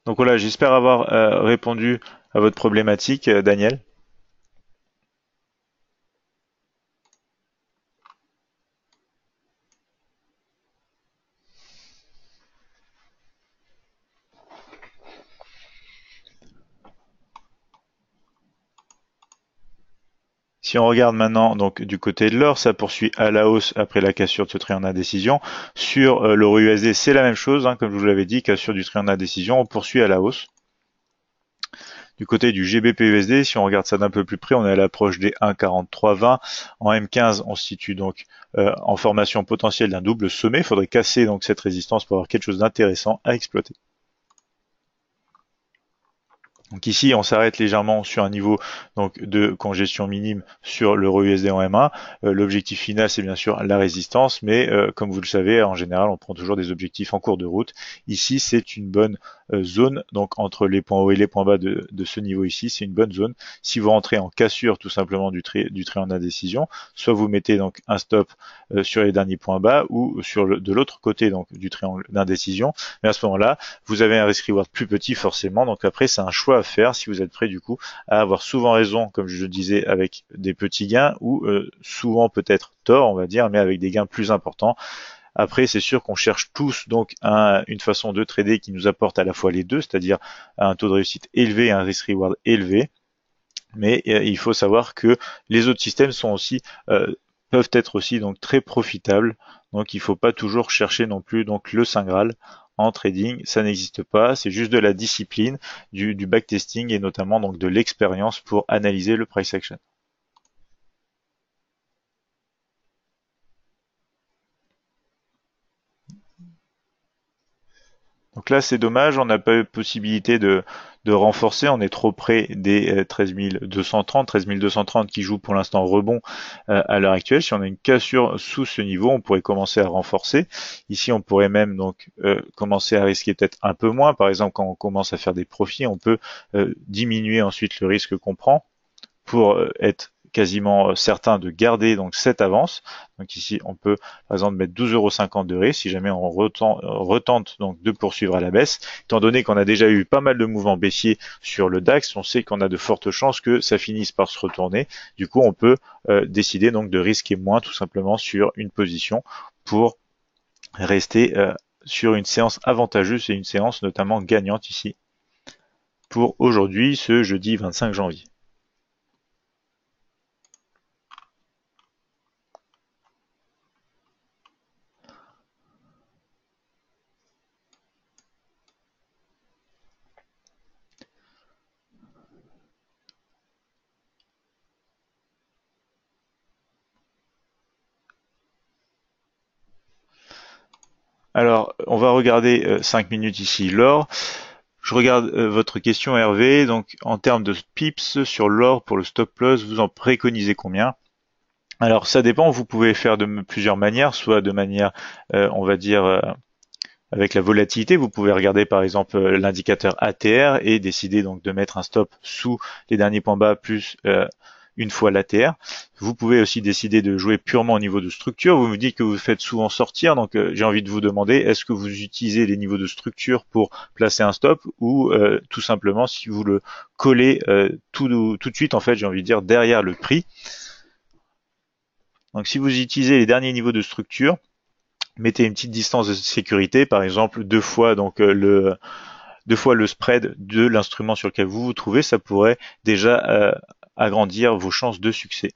Donc voilà, j'espère avoir répondu à votre problématique, Daniel. Si on regarde maintenant donc du côté de l'or, ça poursuit à la hausse après la cassure de ce triangle d'indécision. Sur l'euro USD, c'est la même chose, hein, comme je vous l'avais dit, cassure du triangle d'indécision, on poursuit à la hausse. Du côté du GBP USD, si on regarde ça d'un peu plus près, on est à l'approche des 1,4320. En M15, on se situe donc en formation potentielle d'un double sommet. Il faudrait casser donc cette résistance pour avoir quelque chose d'intéressant à exploiter. Donc ici, on s'arrête légèrement sur un niveau donc de congestion minime sur l'euro USD en M1. L'objectif final, c'est bien sûr la résistance, mais comme vous le savez, en général, on prend toujours des objectifs en cours de route. Ici, c'est une bonne zone, donc entre les points hauts et les points bas de ce niveau ici, c'est une bonne zone. Si vous rentrez en cassure tout simplement du triangle d'indécision, soit vous mettez donc un stop sur les derniers points bas, ou de l'autre côté donc du triangle d'indécision, mais à ce moment-là, vous avez un risk reward plus petit forcément. Donc après, c'est un choix à faire si vous êtes prêt du coup à avoir souvent raison, comme je le disais, avec des petits gains, ou souvent peut-être tort, on va dire, mais avec des gains plus importants. Après, c'est sûr qu'on cherche tous donc une façon de trader qui nous apporte à la fois les deux, c'est-à-dire un taux de réussite élevé et un risk reward élevé. Mais il faut savoir que les autres systèmes sont aussi peuvent être aussi donc très profitables. Donc il ne faut pas toujours chercher non plus donc le Saint Graal en trading, ça n'existe pas. C'est juste de la discipline, du backtesting et notamment donc de l'expérience pour analyser le price action. Donc là, c'est dommage, on n'a pas eu possibilité de renforcer, on est trop près des 13 230, 13 230 qui jouent pour l'instant rebond à l'heure actuelle. Si on a une cassure sous ce niveau, on pourrait commencer à renforcer. Ici, on pourrait même donc commencer à risquer peut-être un peu moins. Par exemple, quand on commence à faire des profits, on peut diminuer ensuite le risque qu'on prend pour être quasiment certain de garder donc cette avance. Donc ici, on peut par exemple mettre 12,50 € de risque si jamais on retente donc de poursuivre à la baisse. Étant donné qu'on a déjà eu pas mal de mouvements baissiers sur le DAX, on sait qu'on a de fortes chances que ça finisse par se retourner. Du coup, on peut décider donc de risquer moins tout simplement sur une position pour rester sur une séance avantageuse et une séance notamment gagnante ici pour aujourd'hui, ce jeudi 25 janvier. Alors, on va regarder 5 minutes ici l'or. Je regarde votre question Hervé. Donc, en termes de pips sur l'or pour le stop loss, vous en préconisez combien? Alors, ça dépend. Vous pouvez faire de plusieurs manières, soit de manière, on va dire, avec la volatilité. Vous pouvez regarder par exemple l'indicateur ATR et décider donc de mettre un stop sous les derniers points bas plus une fois l'ATR. Vous pouvez aussi décider de jouer purement au niveau de structure. Vous me dites que vous faites souvent sortir, donc j'ai envie de vous demander, est-ce que vous utilisez les niveaux de structure pour placer un stop ou tout simplement si vous le collez tout de suite, en fait, j'ai envie de dire, derrière le prix. Donc si vous utilisez les derniers niveaux de structure, mettez une petite distance de sécurité, par exemple deux fois le spread de l'instrument sur lequel vous vous trouvez, ça pourrait déjà agrandir vos chances de succès.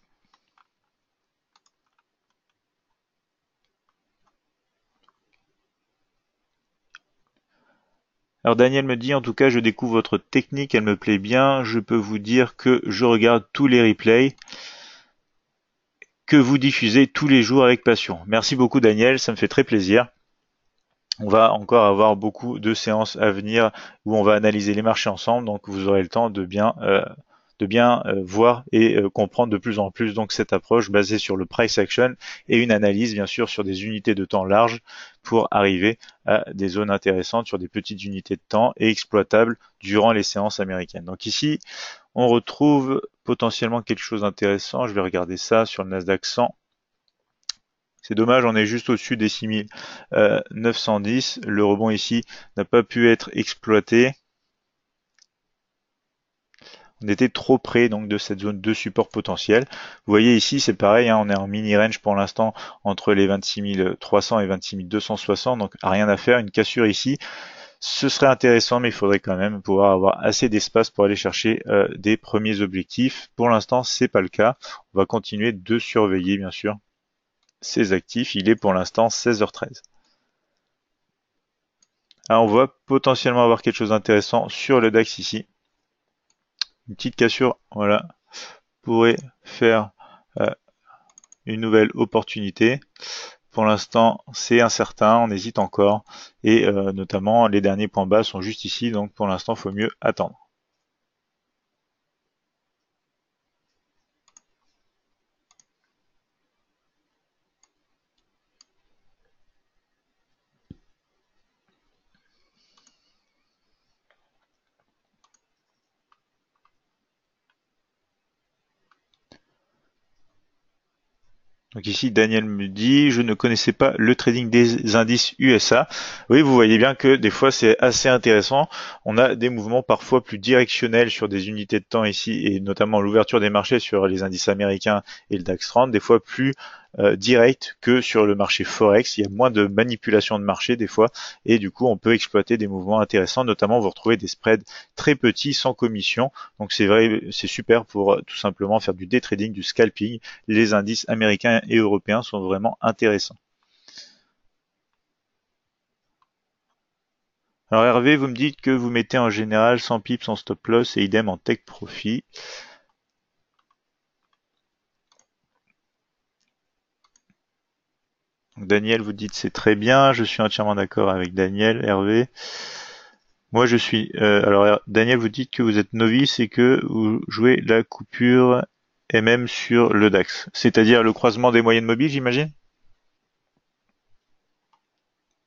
Alors Daniel me dit, en tout cas, je découvre votre technique, elle me plaît bien. Je peux vous dire que je regarde tous les replays que vous diffusez tous les jours avec passion. Merci beaucoup Daniel, ça me fait très plaisir. On va encore avoir beaucoup de séances à venir où on va analyser les marchés ensemble, donc vous aurez le temps de bien voir et comprendre de plus en plus donc cette approche basée sur le price action et une analyse bien sûr sur des unités de temps larges pour arriver à des zones intéressantes sur des petites unités de temps et exploitables durant les séances américaines. Donc ici, on retrouve potentiellement quelque chose d'intéressant. Je vais regarder ça sur le Nasdaq 100. C'est dommage, on est juste au-dessus des 6910. Le rebond ici n'a pas pu être exploité. On était trop près donc de cette zone de support potentiel. Vous voyez ici, c'est pareil, hein, on est en mini range pour l'instant entre les 26 300 et 26 260, donc rien à faire. Une cassure ici, ce serait intéressant, mais il faudrait quand même pouvoir avoir assez d'espace pour aller chercher des premiers objectifs. Pour l'instant, c'est pas le cas. On va continuer de surveiller, bien sûr, ces actifs. Il est pour l'instant 16h13. Alors, on va potentiellement avoir quelque chose d'intéressant sur le DAX ici. Une petite cassure, voilà, pourrait faire une nouvelle opportunité. Pour l'instant, c'est incertain, on hésite encore, et notamment les derniers points bas sont juste ici, donc pour l'instant, il faut mieux attendre. Donc ici, Daniel me dit, je ne connaissais pas le trading des indices USA. Oui, vous voyez bien que des fois, c'est assez intéressant. On a des mouvements parfois plus directionnels sur des unités de temps ici, et notamment l'ouverture des marchés sur les indices américains et le DAX 30, des fois plus direct que sur le marché Forex. Il y a moins de manipulation de marché des fois, et du coup, on peut exploiter des mouvements intéressants, notamment vous retrouvez des spreads très petits, sans commission. Donc c'est vrai, c'est super pour tout simplement faire du day trading, du scalping. Les indices américains et européens sont vraiment intéressants. Alors Hervé, vous me dites que vous mettez en général 100 pips en stop loss et idem en take profit. Donc Daniel, vous dites c'est très bien, je suis entièrement d'accord avec Daniel, Hervé. Moi je suis... alors Daniel, vous dites que vous êtes novice et que vous jouez la coupure MM sur le DAX, c'est-à-dire le croisement des moyennes mobiles, j'imagine?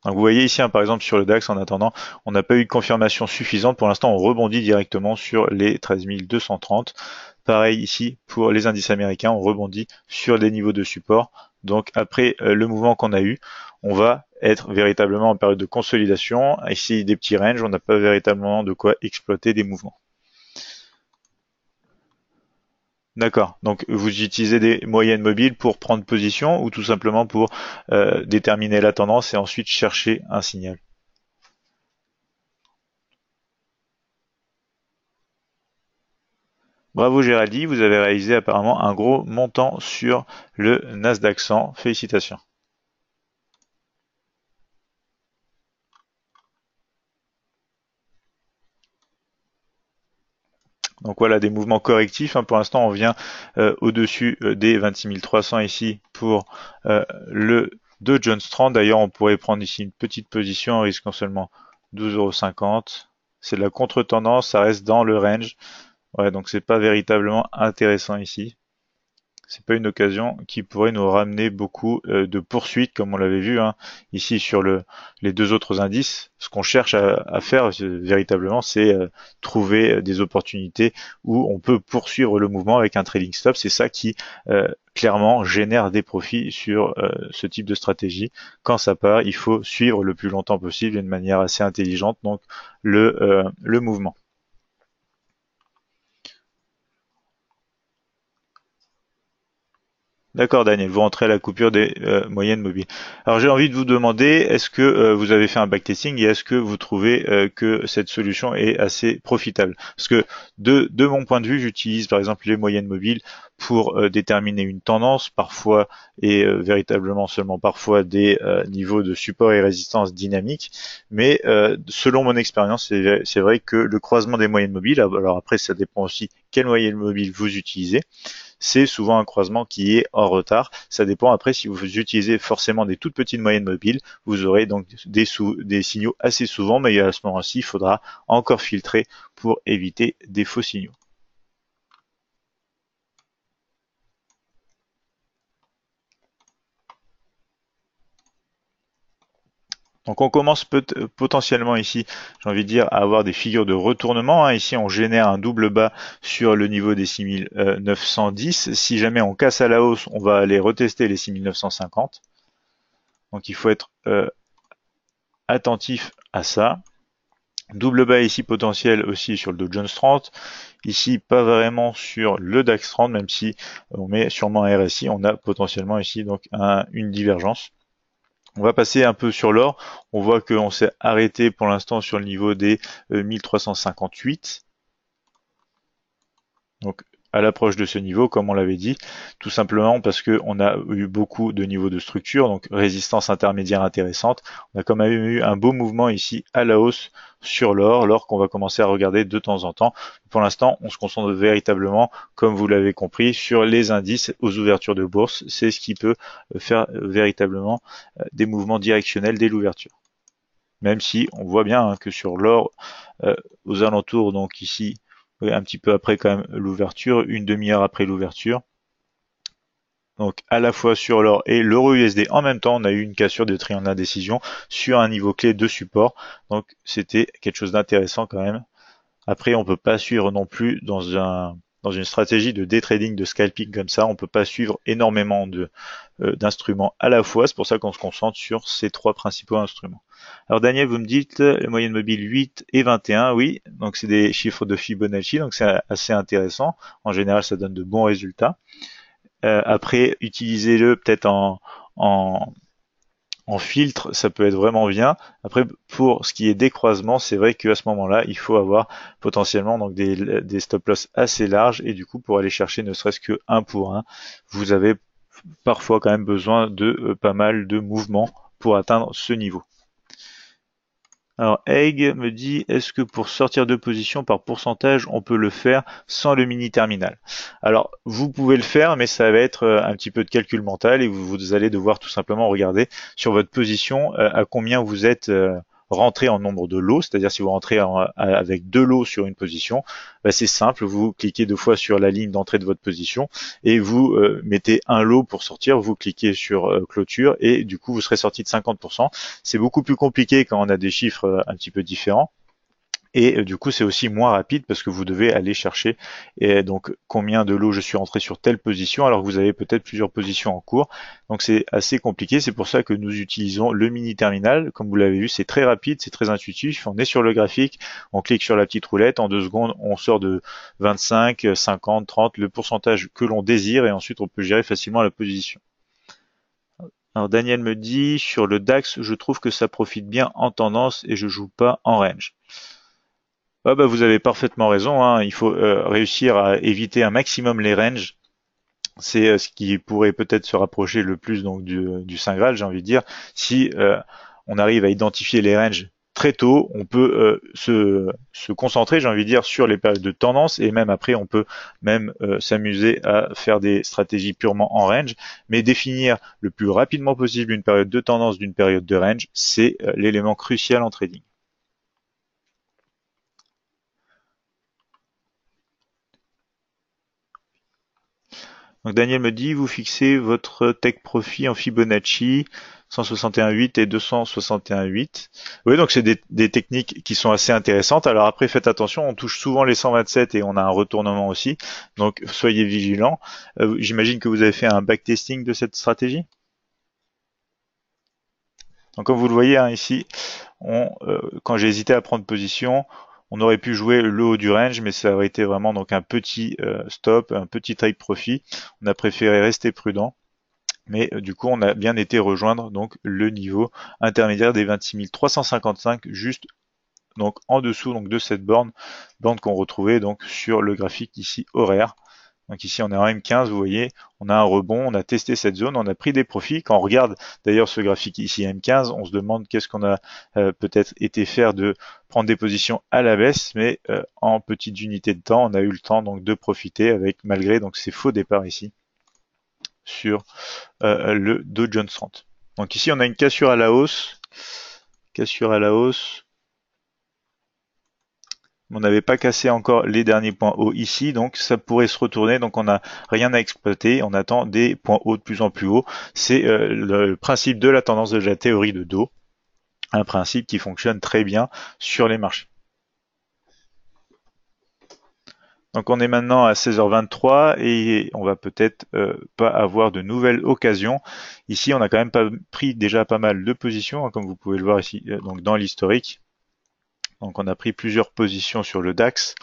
Donc vous voyez ici, hein, par exemple, sur le DAX, en attendant, on n'a pas eu de confirmation suffisante. Pour l'instant, on rebondit directement sur les 13 230. Pareil ici, pour les indices américains, on rebondit sur des niveaux de support. Donc après le mouvement qu'on a eu, on va être véritablement en période de consolidation. Ici, des petits ranges, on n'a pas véritablement de quoi exploiter des mouvements. D'accord. Donc vous utilisez des moyennes mobiles pour prendre position ou tout simplement pour déterminer la tendance et ensuite chercher un signal. Bravo Géraldine, vous avez réalisé apparemment un gros montant sur le Nasdaq 100. Félicitations. Donc voilà des mouvements correctifs, hein. Pour l'instant, on vient au-dessus des 26 300 ici pour le de John Strand. D'ailleurs, on pourrait prendre ici une petite position en risquant seulement 12,50 €. C'est de la contre-tendance, ça reste dans le range. Ouais, donc c'est pas véritablement intéressant ici. C'est pas une occasion qui pourrait nous ramener beaucoup de poursuites comme on l'avait vu hein, ici sur les deux autres indices. Ce qu'on cherche à faire véritablement, c'est trouver des opportunités où on peut poursuivre le mouvement avec un trading stop. C'est ça qui clairement génère des profits sur ce type de stratégie. Quand ça part, il faut suivre le plus longtemps possible d'une manière assez intelligente donc le mouvement. D'accord, Daniel, vous rentrez à la coupure des moyennes mobiles. Alors j'ai envie de vous demander, est-ce que vous avez fait un backtesting et est-ce que vous trouvez que cette solution est assez profitable? Parce que de mon point de vue, j'utilise par exemple les moyennes mobiles pour déterminer une tendance, parfois et véritablement seulement parfois des niveaux de support et résistance dynamiques. Mais selon mon expérience, c'est vrai que le croisement des moyennes mobiles, alors après ça dépend aussi quelle moyenne mobile vous utilisez, c'est souvent un croisement qui est en retard. Ça dépend après si vous utilisez forcément des toutes petites moyennes mobiles, vous aurez donc des signaux assez souvent, mais à ce moment-ci, il faudra encore filtrer pour éviter des faux signaux. Donc on commence potentiellement ici, j'ai envie de dire, à avoir des figures de retournement. Hein. Ici, on génère un double bas sur le niveau des 6910. Si jamais on casse à la hausse, on va aller retester les 6950. Donc il faut être attentif à ça. Double bas ici potentiel aussi sur le Dow Jones 30. Ici, pas vraiment sur le DAX 30, même si on met sûrement un RSI. On a potentiellement ici donc une divergence. On va passer un peu sur l'or. On voit qu'on s'est arrêté pour l'instant sur le niveau des 1358. Donc à l'approche de ce niveau, comme on l'avait dit, tout simplement parce qu'on a eu beaucoup de niveaux de structure, donc résistance intermédiaire intéressante. On a quand même eu un beau mouvement ici à la hausse sur l'or qu'on va commencer à regarder de temps en temps. Pour l'instant, on se concentre véritablement, comme vous l'avez compris, sur les indices aux ouvertures de bourse. C'est ce qui peut faire véritablement des mouvements directionnels dès l'ouverture. Même si on voit bien hein, que sur l'or, aux alentours, donc ici, un petit peu après quand même l'ouverture, une demi-heure après l'ouverture. Donc à la fois sur l'or et l'euro USD en même temps, on a eu une cassure de triangle d'indécision sur un niveau clé de support. Donc c'était quelque chose d'intéressant quand même. Après, on peut pas suivre non plus dans une stratégie de day trading, de scalping comme ça, on peut pas suivre énormément d'instruments à la fois. C'est pour ça qu'on se concentre sur ces trois principaux instruments. Alors Daniel, vous me dites la moyenne mobile 8 et 21, oui, donc c'est des chiffres de Fibonacci, donc c'est assez intéressant. En général, ça donne de bons résultats. Après, utilisez-le peut-être en filtre, ça peut être vraiment bien. Après, pour ce qui est des croisements, c'est vrai qu'à ce moment-là, il faut avoir potentiellement donc des stop loss assez larges et du coup, pour aller chercher ne serait-ce que 1 pour 1, vous avez parfois quand même besoin de pas mal de mouvements pour atteindre ce niveau. Alors Egg me dit, est-ce que pour sortir de position par pourcentage, on peut le faire sans le mini terminal? Alors vous pouvez le faire, mais ça va être un petit peu de calcul mental et vous allez devoir tout simplement regarder sur votre position à combien vous êtes rentré en nombre de lots, c'est-à-dire si vous rentrez avec 2 lots sur une position, bah c'est simple, vous cliquez 2 fois sur la ligne d'entrée de votre position et vous mettez un lot pour sortir, vous cliquez sur clôture et du coup vous serez sorti de 50%. C'est beaucoup plus compliqué quand on a des chiffres un petit peu différents. Et du coup, c'est aussi moins rapide parce que vous devez aller chercher et donc combien de lots je suis rentré sur telle position alors que vous avez peut-être plusieurs positions en cours. Donc c'est assez compliqué. C'est pour ça que nous utilisons le mini terminal. Comme vous l'avez vu, c'est très rapide, c'est très intuitif. On est sur le graphique, on clique sur la petite roulette. En 2 secondes, on sort de 25, 50, 30, le pourcentage que l'on désire et ensuite on peut gérer facilement la position. Alors Daniel me dit, sur le DAX, je trouve que ça profite bien en tendance et je joue pas en range. Ah bah vous avez parfaitement raison, hein. Il faut réussir à éviter un maximum les ranges. C'est ce qui pourrait peut-être se rapprocher le plus donc du Saint Graal, j'ai envie de dire. Si on arrive à identifier les ranges très tôt, on peut se concentrer, j'ai envie de dire, sur les périodes de tendance, et même après, on peut même s'amuser à faire des stratégies purement en range, mais définir le plus rapidement possible une période de tendance d'une période de range, c'est l'élément crucial en trading. Donc Daniel me dit, vous fixez votre take profit en Fibonacci 161,8 et 261,8. Oui, donc c'est des techniques qui sont assez intéressantes. Alors après, faites attention, on touche souvent les 127 et on a un retournement aussi. Donc soyez vigilants. J'imagine que vous avez fait un backtesting de cette stratégie. Donc comme vous le voyez hein, ici, quand j'ai hésité à prendre position, on aurait pu jouer le haut du range, mais ça aurait été vraiment donc un petit stop, un petit take profit. On a préféré rester prudent, mais du coup on a bien été rejoindre donc le niveau intermédiaire des 26 355, juste donc en dessous donc de cette borne qu'on retrouvait donc sur le graphique ici horaire. Donc ici on est en M15, vous voyez, on a un rebond, on a testé cette zone, on a pris des profits. Quand on regarde d'ailleurs ce graphique ici M15, on se demande qu'est-ce qu'on a peut-être été faire de prendre des positions à la baisse, mais en petites unités de temps, on a eu le temps donc de profiter avec malgré donc ces faux départs ici sur le Dow Jones 30. Donc ici on a une cassure à la hausse, on n'avait pas cassé encore les derniers points hauts ici, donc ça pourrait se retourner, donc on n'a rien à exploiter, on attend des points hauts de plus en plus hauts. C'est le principe de la tendance de la théorie de Dow, un principe qui fonctionne très bien sur les marchés. Donc on est maintenant à 16h23 et on va peut-être pas avoir de nouvelles occasions. Ici on a quand même pas pris déjà pas mal de positions, hein, comme vous pouvez le voir ici donc dans l'historique. Donc on a pris plusieurs positions sur le DAX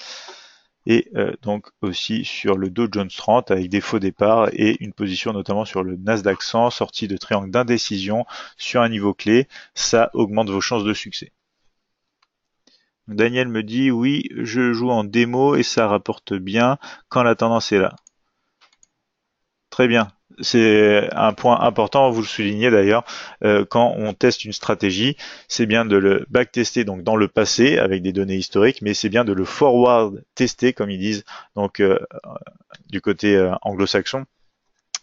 et donc aussi sur le Dow Jones 30 avec des faux départs et une position notamment sur le Nasdaq 100 sortie de triangle d'indécision sur un niveau clé. Ça augmente vos chances de succès. Daniel me dit oui, je joue en démo et ça rapporte bien quand la tendance est là. Très bien. C'est un point important, vous le soulignez d'ailleurs, quand on teste une stratégie, c'est bien de le backtester donc dans le passé avec des données historiques, mais c'est bien de le forward tester comme ils disent donc du côté anglo-saxon,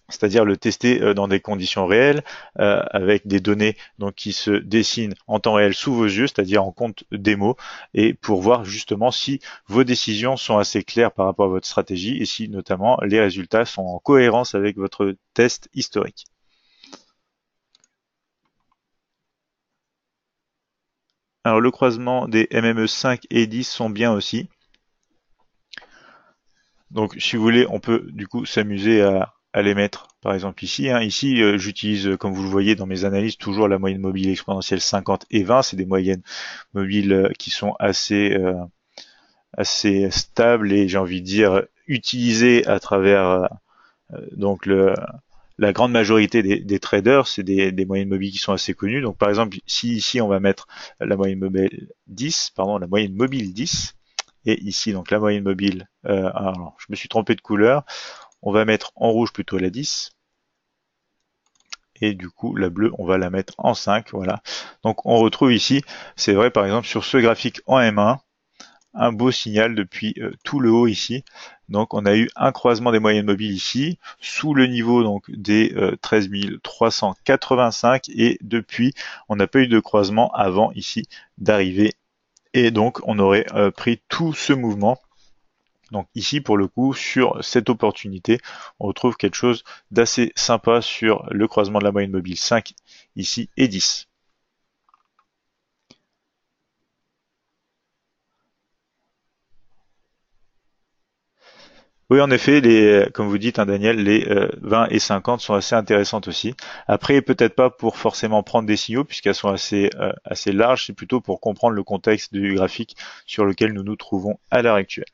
c'est-à-dire le tester dans des conditions réelles, avec des données donc qui se dessinent en temps réel sous vos yeux, c'est-à-dire en compte démo, et pour voir justement si vos décisions sont assez claires par rapport à votre stratégie et si notamment les résultats sont en cohérence avec votre test historique. Alors le croisement des MME 5 et 10 sont bien aussi. Donc si vous voulez, on peut du coup s'amuser à les mettre par exemple ici. Hein. Ici, j'utilise, comme vous le voyez dans mes analyses, toujours la moyenne mobile exponentielle 50 et 20. C'est des moyennes mobiles qui sont assez stables et j'ai envie de dire utilisées à travers donc la grande majorité des traders. C'est des moyennes mobiles qui sont assez connues. Donc par exemple, si ici on va mettre la moyenne mobile 10, la moyenne mobile 10, et ici donc la moyenne mobile, alors je me suis trompé de couleur, on va mettre en rouge plutôt la 10, et du coup la bleue on va la mettre en 5, voilà. Donc on retrouve ici, c'est vrai par exemple sur ce graphique en M1, un beau signal depuis tout le haut ici. Donc on a eu un croisement des moyennes mobiles ici, sous le niveau donc des 13 385, et depuis on n'a pas eu de croisement avant ici d'arriver, et donc on aurait pris tout ce mouvement. Donc ici pour le coup sur cette opportunité on retrouve quelque chose d'assez sympa sur le croisement de la moyenne mobile 5 ici et 10. Oui, en effet, comme vous dites, hein, Daniel, les 20 et 50 sont assez intéressantes aussi. Après, peut-être pas pour forcément prendre des signaux, puisqu'elles sont assez larges, c'est plutôt pour comprendre le contexte du graphique sur lequel nous nous trouvons à l'heure actuelle.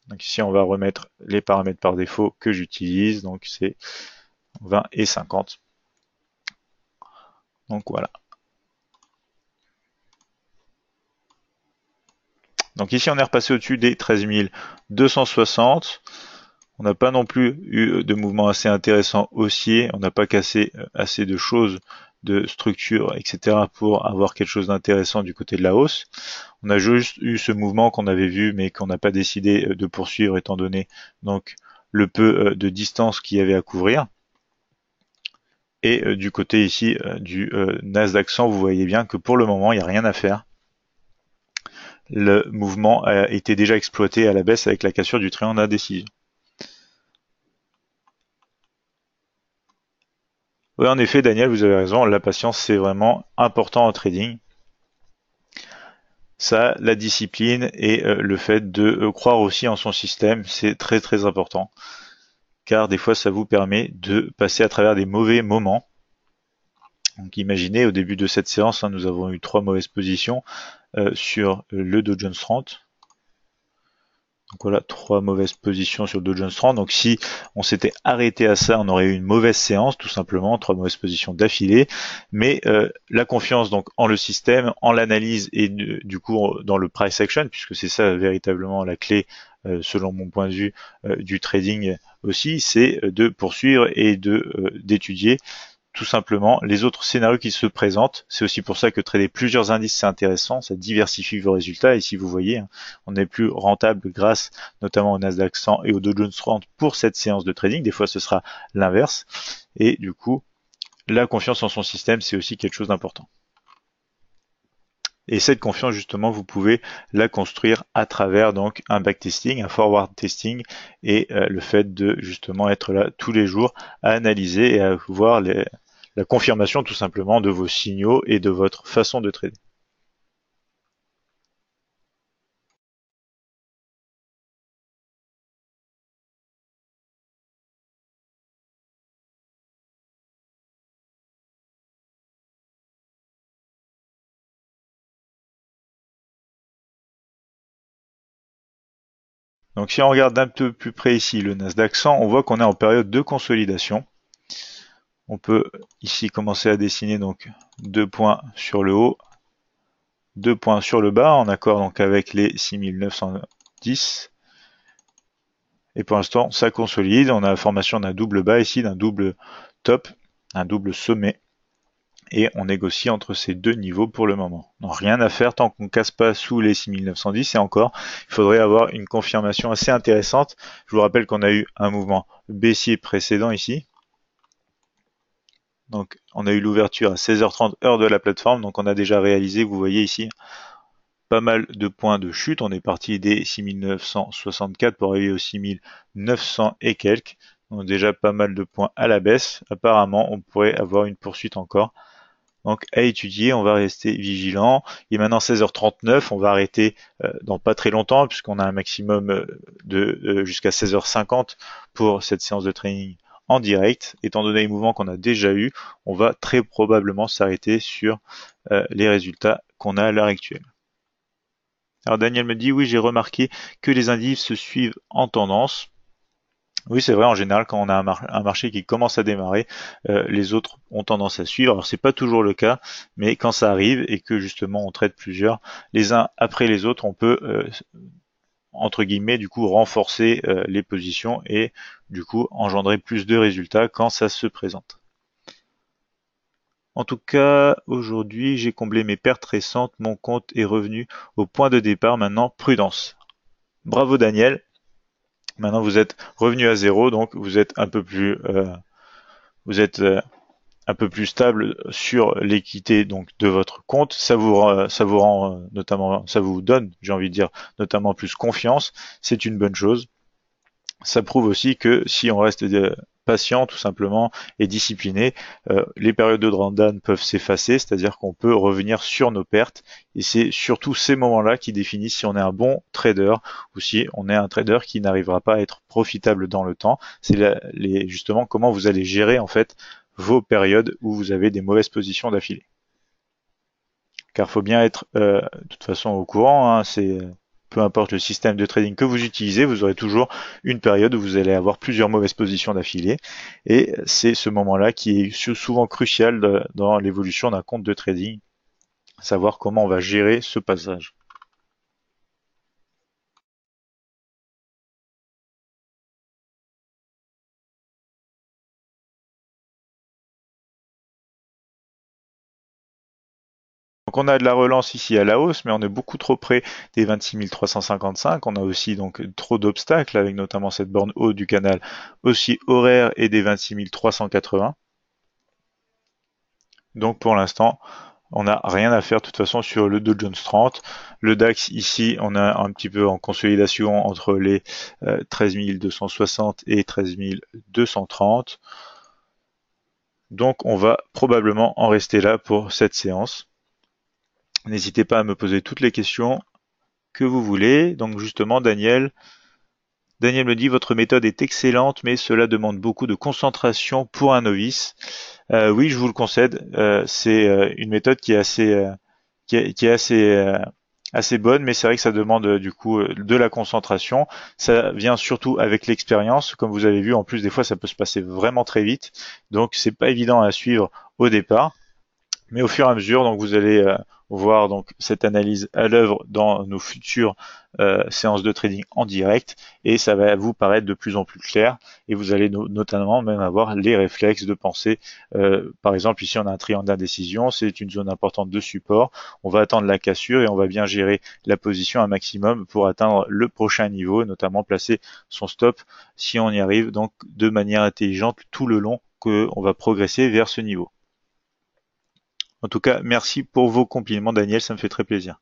Donc ici, on va remettre les paramètres par défaut que j'utilise, donc c'est 20 et 50. Donc voilà. Donc ici, on est repassé au-dessus des 13 260. On n'a pas non plus eu de mouvement assez intéressant haussier. On n'a pas cassé assez de choses de structure, etc. pour avoir quelque chose d'intéressant du côté de la hausse. On a juste eu ce mouvement qu'on avait vu mais qu'on n'a pas décidé de poursuivre étant donné donc le peu de distance qu'il y avait à couvrir. Et du côté ici du Nasdaq 100, vous voyez bien que pour le moment, il n'y a rien à faire. Le mouvement a été déjà exploité à la baisse avec la cassure du triangle d'indécision. Oui, en effet, Daniel, vous avez raison, la patience, c'est vraiment important en trading. Ça, la discipline et le fait de croire aussi en son système, c'est très très important. Car des fois, ça vous permet de passer à travers des mauvais moments. Donc imaginez, au début de cette séance, nous avons eu 3 mauvaises positions sur le Dow Jones 30. Donc voilà, 3 mauvaises positions sur le Dow Jones 30. Donc si on s'était arrêté à ça, on aurait eu une mauvaise séance, tout simplement, 3 mauvaises positions d'affilée. Mais la confiance donc en le système, en l'analyse et du coup dans le price action, puisque c'est ça véritablement la clé, selon mon point de vue, du trading aussi, c'est de poursuivre et d'étudier tout simplement les autres scénarios qui se présentent. C'est aussi pour ça que trader plusieurs indices, c'est intéressant, ça diversifie vos résultats. Et si vous voyez, on est plus rentable grâce notamment au Nasdaq 100 et au Dow Jones 30 pour cette séance de trading. Des fois, ce sera l'inverse. Et du coup, la confiance en son système, c'est aussi quelque chose d'important. Et cette confiance, justement, vous pouvez la construire à travers donc un backtesting, un forward testing et le fait de justement être là tous les jours à analyser et à voir la confirmation tout simplement de vos signaux et de votre façon de trader. Donc si on regarde d'un peu plus près ici le Nasdaq 100, on voit qu'on est en période de consolidation. On peut ici commencer à dessiner donc 2 points sur le haut, 2 points sur le bas, en accord donc avec les 6910. Et pour l'instant, ça consolide. On a la formation d'un double bas ici, d'un double top, un double sommet. Et on négocie entre ces deux niveaux pour le moment. Donc rien à faire tant qu'on ne casse pas sous les 6910. Et encore, il faudrait avoir une confirmation assez intéressante. Je vous rappelle qu'on a eu un mouvement baissier précédent ici. Donc on a eu l'ouverture à 16h30 heure de la plateforme. Donc on a déjà réalisé, vous voyez ici, pas mal de points de chute. On est parti des 6964 pour arriver aux 6900 et quelques. Donc déjà pas mal de points à la baisse. Apparemment, on pourrait avoir une poursuite encore. Donc à étudier, on va rester vigilant. Il est maintenant 16h39, on va arrêter dans pas très longtemps puisqu'on a un maximum de jusqu'à 16h50 pour cette séance de training en direct. Étant donné les mouvements qu'on a déjà eu, on va très probablement s'arrêter sur les résultats qu'on a à l'heure actuelle. Alors Daniel me dit, oui, j'ai remarqué que les indices se suivent en tendance. Oui, c'est vrai, en général, quand on a un marché qui commence à démarrer, les autres ont tendance à suivre. Alors, c'est pas toujours le cas, mais quand ça arrive et que justement on traite plusieurs, les uns après les autres, on peut, entre guillemets, du coup, renforcer les positions et du coup engendrer plus de résultats quand ça se présente. En tout cas, aujourd'hui, j'ai comblé mes pertes récentes, mon compte est revenu au point de départ. Maintenant, prudence. Bravo Daniel. Maintenant, vous êtes revenu à zéro, donc vous êtes un peu plus, vous êtes un peu plus stable sur l'équité donc de votre compte. Ça vous rend notamment, ça vous donne, j'ai envie de dire, notamment plus confiance. C'est une bonne chose. Ça prouve aussi que si on reste patient tout simplement et discipliné, les périodes de drawdown peuvent s'effacer, c'est-à-dire qu'on peut revenir sur nos pertes et c'est surtout ces moments-là qui définissent si on est un bon trader ou si on est un trader qui n'arrivera pas à être profitable dans le temps. C'est justement comment vous allez gérer en fait vos périodes où vous avez des mauvaises positions d'affilée. Car faut bien être de toute façon au courant, hein, c'est peu importe le système de trading que vous utilisez, vous aurez toujours une période où vous allez avoir plusieurs mauvaises positions d'affilée. Et c'est ce moment-là qui est souvent crucial dans l'évolution d'un compte de trading, savoir comment on va gérer ce passage. Donc on a de la relance ici à la hausse, mais on est beaucoup trop près des 26 355. On a aussi donc trop d'obstacles, avec notamment cette borne haute du canal aussi horaire et des 26 380. Donc pour l'instant, on n'a rien à faire de toute façon sur le Dow Jones 30. Le DAX ici, on a un petit peu en consolidation entre les 13 260 et 13 230. Donc on va probablement en rester là pour cette séance. N'hésitez pas à me poser toutes les questions que vous voulez. Donc justement, Daniel me dit, votre méthode est excellente, mais cela demande beaucoup de concentration pour un novice. Oui, je vous le concède. C'est une méthode qui est assez bonne, mais c'est vrai que ça demande du coup de la concentration. Ça vient surtout avec l'expérience. Comme vous avez vu, en plus des fois ça peut se passer vraiment très vite, donc c'est pas évident à suivre au départ. Mais au fur et à mesure, donc vous allez voir donc cette analyse à l'œuvre dans nos futures séances de trading en direct, et ça va vous paraître de plus en plus clair, et vous allez notamment même avoir les réflexes de penser. Par exemple, ici on a un triangle d'indécision, c'est une zone importante de support. On va attendre la cassure et on va bien gérer la position un maximum pour atteindre le prochain niveau, notamment placer son stop si on y arrive, donc de manière intelligente tout le long qu'on va progresser vers ce niveau. En tout cas, merci pour vos compliments, Daniel, ça me fait très plaisir.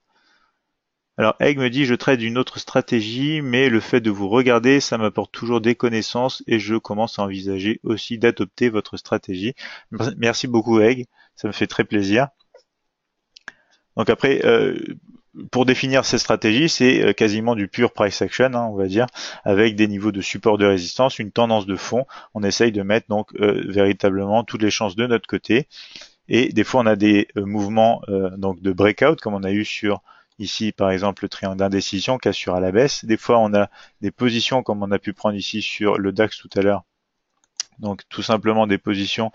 Alors, Egg me dit, je trade une autre stratégie, mais le fait de vous regarder, ça m'apporte toujours des connaissances et je commence à envisager aussi d'adopter votre stratégie. Merci beaucoup, Egg, ça me fait très plaisir. Donc après, pour définir cette stratégie, c'est quasiment du pur price action, hein, on va dire, avec des niveaux de support de résistance, une tendance de fond. On essaye de mettre donc véritablement toutes les chances de notre côté. Et des fois, on a des mouvements donc de breakout, comme on a eu sur ici, par exemple, le triangle d'indécision, cassure à la baisse. Des fois, on a des positions, comme on a pu prendre ici sur le DAX tout à l'heure. Donc, tout simplement des positions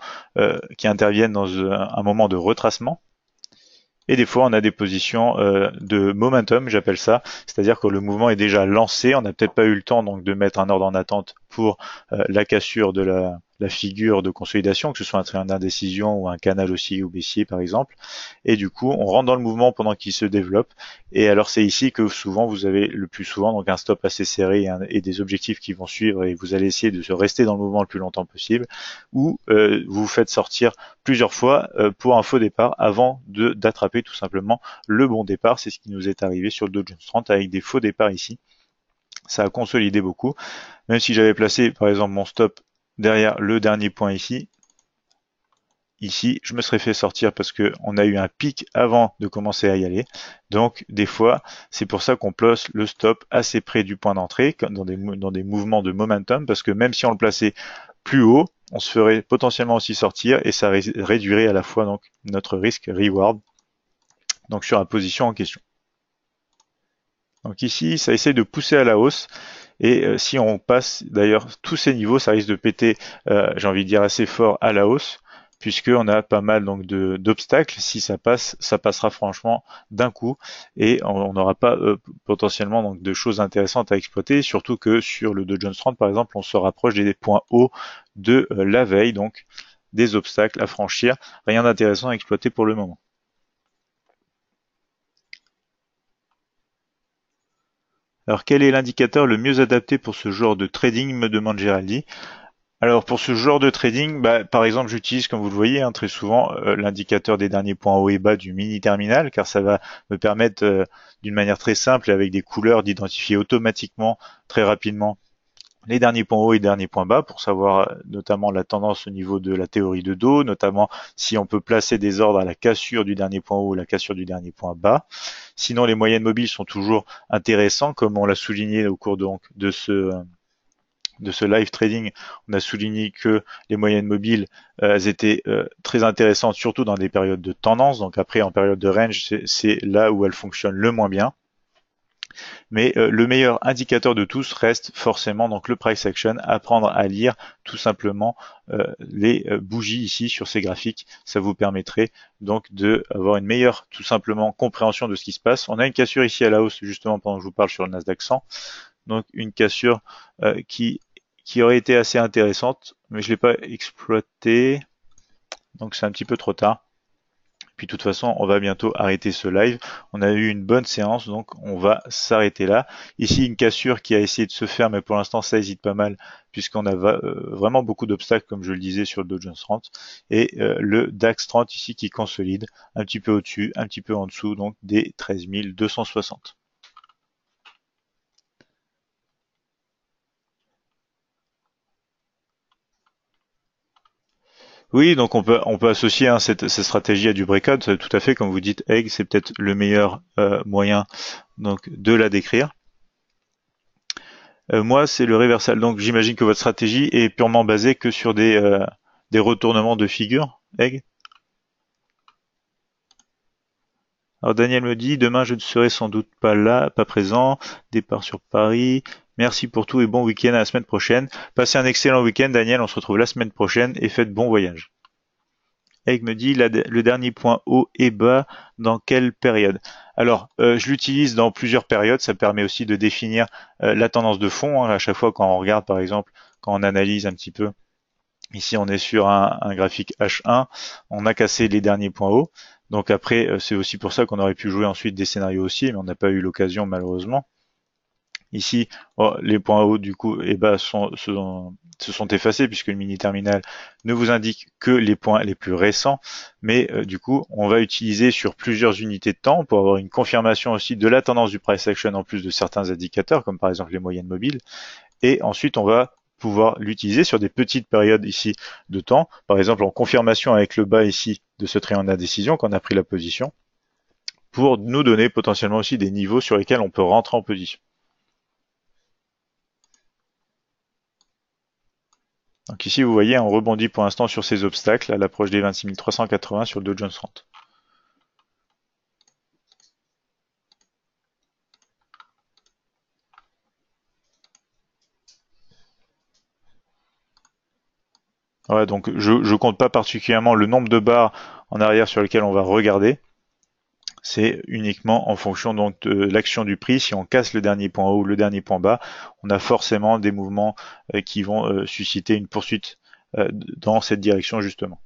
qui interviennent dans un moment de retracement. Et des fois, on a des positions de momentum, j'appelle ça, c'est-à-dire que le mouvement est déjà lancé, on n'a peut-être pas eu le temps donc de mettre un ordre en attente pour la cassure de la figure de consolidation, que ce soit un triangle d'indécision ou un canal haussier ou baissier par exemple. Et du coup, on rentre dans le mouvement pendant qu'il se développe. Et alors c'est ici que souvent vous avez le plus souvent donc un stop assez serré et des objectifs qui vont suivre, et vous allez essayer de se rester dans le mouvement le plus longtemps possible, ou vous vous faites sortir plusieurs fois pour un faux départ avant d'attraper tout simplement le bon départ. C'est ce qui nous est arrivé sur le Dow Jones 30 avec des faux départs ici. Ça a consolidé beaucoup. Même si j'avais placé par exemple mon stop derrière le dernier point ici, je me serais fait sortir parce que on a eu un pic avant de commencer à y aller. Donc des fois, c'est pour ça qu'on place le stop assez près du point d'entrée, dans des mouvements de momentum, parce que même si on le plaçait plus haut, on se ferait potentiellement aussi sortir et ça réduirait à la fois donc notre risque reward donc sur la position en question. Donc ici, ça essaye de pousser à la hausse. Et si on passe d'ailleurs tous ces niveaux, ça risque de péter, j'ai envie de dire assez fort à la hausse, puisqu'on a pas mal donc d'obstacles. Si ça passe, ça passera franchement d'un coup, et on n'aura pas potentiellement donc de choses intéressantes à exploiter. Surtout que sur le Dow Jones 30 par exemple, on se rapproche des points hauts de la veille, donc des obstacles à franchir. Rien d'intéressant à exploiter pour le moment. Alors quel est l'indicateur le mieux adapté pour ce genre de trading, me demande Géraldine. Alors pour ce genre de trading, par exemple j'utilise, comme vous le voyez hein, très souvent, l'indicateur des derniers points hauts et bas du mini terminal, car ça va me permettre d'une manière très simple et avec des couleurs d'identifier automatiquement très rapidement les derniers points hauts et derniers points bas pour savoir notamment la tendance au niveau de la théorie de dos, notamment si on peut placer des ordres à la cassure du dernier point haut ou la cassure du dernier point bas. Sinon les moyennes mobiles sont toujours intéressants, comme on l'a souligné au cours donc de ce live trading. On a souligné que les moyennes mobiles elles étaient très intéressantes, surtout dans des périodes de tendance. Donc après en période de range, c'est là où elles fonctionnent le moins bien. Mais le meilleur indicateur de tous reste forcément donc le price action, apprendre à lire tout simplement les bougies ici sur ces graphiques. Ça vous permettrait donc d'avoir une meilleure tout simplement compréhension de ce qui se passe. On a une cassure ici à la hausse justement pendant que je vous parle sur le Nasdaq 100. Donc une cassure qui aurait été assez intéressante, mais je ne l'ai pas exploitée, donc c'est un petit peu trop tard. Puis de toute façon, on va bientôt arrêter ce live. On a eu une bonne séance, donc on va s'arrêter là. Ici, une cassure qui a essayé de se faire, mais pour l'instant, ça hésite pas mal, puisqu'on a vraiment beaucoup d'obstacles, comme je le disais, sur le Dow Jones 30. Et le DAX 30 ici qui consolide un petit peu au-dessus, un petit peu en dessous, donc des 13 260. Oui, donc on peut associer cette stratégie à du breakout, tout à fait, comme vous dites, Egg, c'est peut-être le meilleur moyen donc de la décrire. Moi, c'est le réversal, donc j'imagine que votre stratégie est purement basée que sur des retournements de figure, Egg. Alors Daniel me dit, demain je ne serai sans doute pas là, pas présent, départ sur Paris. Merci pour tout et bon week-end à la semaine prochaine. Passez un excellent week-end, Daniel, on se retrouve la semaine prochaine et faites bon voyage. Egg me dit le dernier point haut et bas dans quelle période? Alors, je l'utilise dans plusieurs périodes. Ça permet aussi de définir la tendance de fond. Hein. À chaque fois, quand on regarde, par exemple, quand on analyse un petit peu, ici on est sur un graphique H1, on a cassé les derniers points hauts. Donc après, c'est aussi pour ça qu'on aurait pu jouer ensuite des scénarios haussiers, mais on n'a pas eu l'occasion malheureusement. Ici, les points hauts du coup et bas se sont effacés puisque le mini terminal ne vous indique que les points les plus récents. Mais du coup, on va utiliser sur plusieurs unités de temps pour avoir une confirmation aussi de la tendance du price action en plus de certains indicateurs comme par exemple les moyennes mobiles. Et ensuite, on va pouvoir l'utiliser sur des petites périodes ici de temps. Par exemple, en confirmation avec le bas ici de ce triangle d'indécision qu'on a pris la position pour nous donner potentiellement aussi des niveaux sur lesquels on peut rentrer en position. Donc ici, vous voyez, on rebondit pour l'instant sur ces obstacles à l'approche des 26 380 sur le Dow Jones 30. Ouais, donc je compte pas particulièrement le nombre de barres en arrière sur lesquelles on va regarder. C'est uniquement en fonction donc de l'action du prix. Si on casse le dernier point haut ou le dernier point bas, on a forcément des mouvements qui vont susciter une poursuite dans cette direction justement.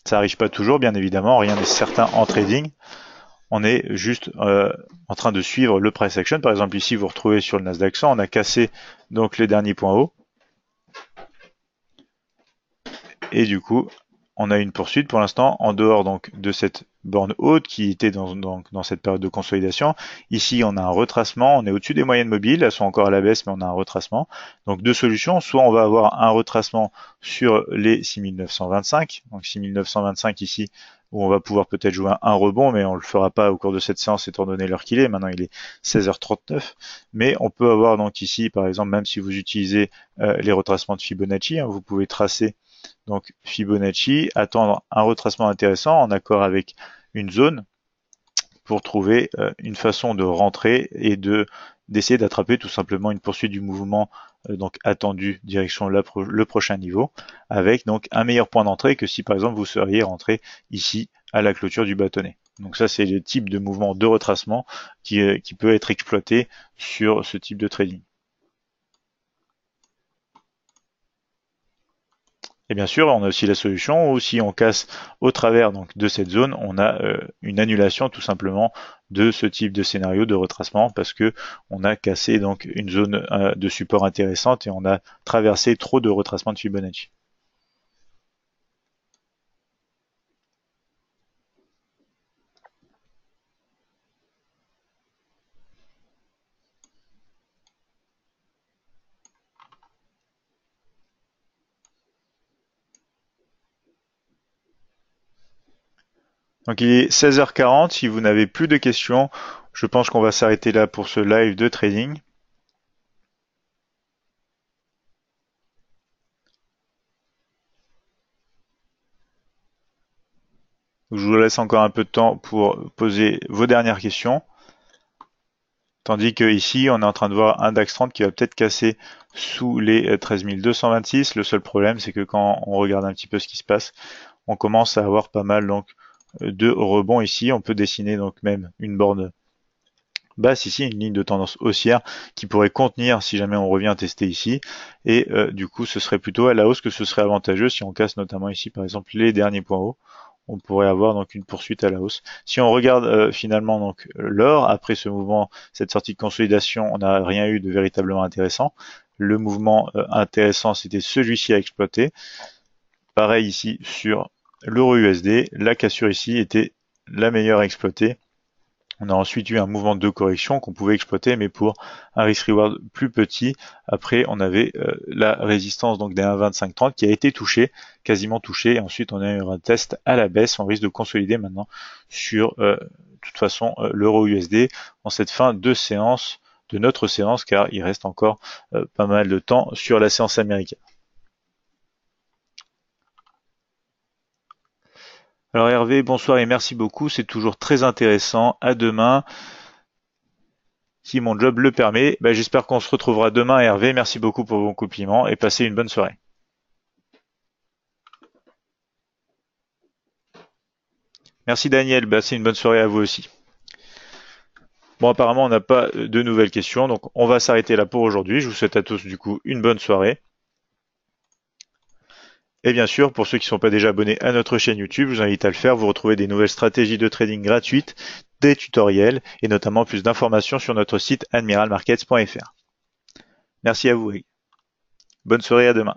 Ça n'arrive pas toujours, bien évidemment, rien n'est certain en trading. On est juste en train de suivre le price action. Par exemple, ici, vous retrouvez sur le Nasdaq 100, on a cassé donc les derniers points hauts. Et du coup, on a une poursuite pour l'instant en dehors donc de cette borne haute qui était dans cette période de consolidation. Ici, on a un retracement, on est au-dessus des moyennes mobiles, elles sont encore à la baisse, mais on a un retracement. Donc deux solutions, soit on va avoir un retracement sur les 6925, donc 6925 ici, où on va pouvoir peut-être jouer un rebond, mais on le fera pas au cours de cette séance étant donné l'heure qu'il est. Maintenant, il est 16h39. Mais on peut avoir donc ici, par exemple, même si vous utilisez les retracements de Fibonacci, hein, vous pouvez tracer donc Fibonacci, attendre un retracement intéressant en accord avec une zone pour trouver une façon de rentrer et d'essayer d'attraper tout simplement une poursuite du mouvement donc attendu direction le prochain niveau avec donc un meilleur point d'entrée que si par exemple vous seriez rentré ici à la clôture du bâtonnet. Donc ça c'est le type de mouvement de retracement qui peut être exploité sur ce type de trading. Et bien sûr, on a aussi la solution où si on casse au travers donc de cette zone, on a une annulation tout simplement de ce type de scénario de retracement parce que on a cassé donc une zone de support intéressante et on a traversé trop de retracement de Fibonacci. Donc il est 16h40, si vous n'avez plus de questions, je pense qu'on va s'arrêter là pour ce live de trading. Je vous laisse encore un peu de temps pour poser vos dernières questions. Tandis que ici, on est en train de voir un DAX 30 qui va peut-être casser sous les 13 226. Le seul problème, c'est que quand on regarde un petit peu ce qui se passe, on commence à avoir pas mal donc de rebonds ici. On peut dessiner donc même une borne basse ici, une ligne de tendance haussière qui pourrait contenir si jamais on revient tester ici. Et du coup, ce serait plutôt à la hausse que ce serait avantageux si on casse notamment ici, par exemple, les derniers points hauts. on pourrait avoir donc une poursuite à la hausse. Si on regarde finalement donc l'or, après ce mouvement, cette sortie de consolidation, on n'a rien eu de véritablement intéressant. Le mouvement intéressant, c'était celui-ci à exploiter. Pareil ici sur l'euro USD, la cassure ici était la meilleure à exploiter. On a ensuite eu un mouvement de correction qu'on pouvait exploiter, mais pour un risk-reward plus petit. Après, on avait la résistance donc des 1,2530 qui a été touchée, quasiment touchée. Et ensuite, on a eu un test à la baisse. On risque de consolider maintenant sur, de toute façon, l'euro USD en cette fin de séance, de notre séance, car il reste encore pas mal de temps sur la séance américaine. Alors Hervé, bonsoir et merci beaucoup, c'est toujours très intéressant. À demain, si mon job le permet. J'espère qu'on se retrouvera demain Hervé, merci beaucoup pour vos compliments et passez une bonne soirée. Merci Daniel, passez une bonne soirée à vous aussi. Bon, apparemment on n'a pas de nouvelles questions, donc on va s'arrêter là pour aujourd'hui. Je vous souhaite à tous du coup une bonne soirée. Et bien sûr, pour ceux qui ne sont pas déjà abonnés à notre chaîne YouTube, je vous invite à le faire. Vous retrouvez des nouvelles stratégies de trading gratuites, des tutoriels et notamment plus d'informations sur notre site admiralmarkets.fr. Merci à vous. Bonne soirée, à demain.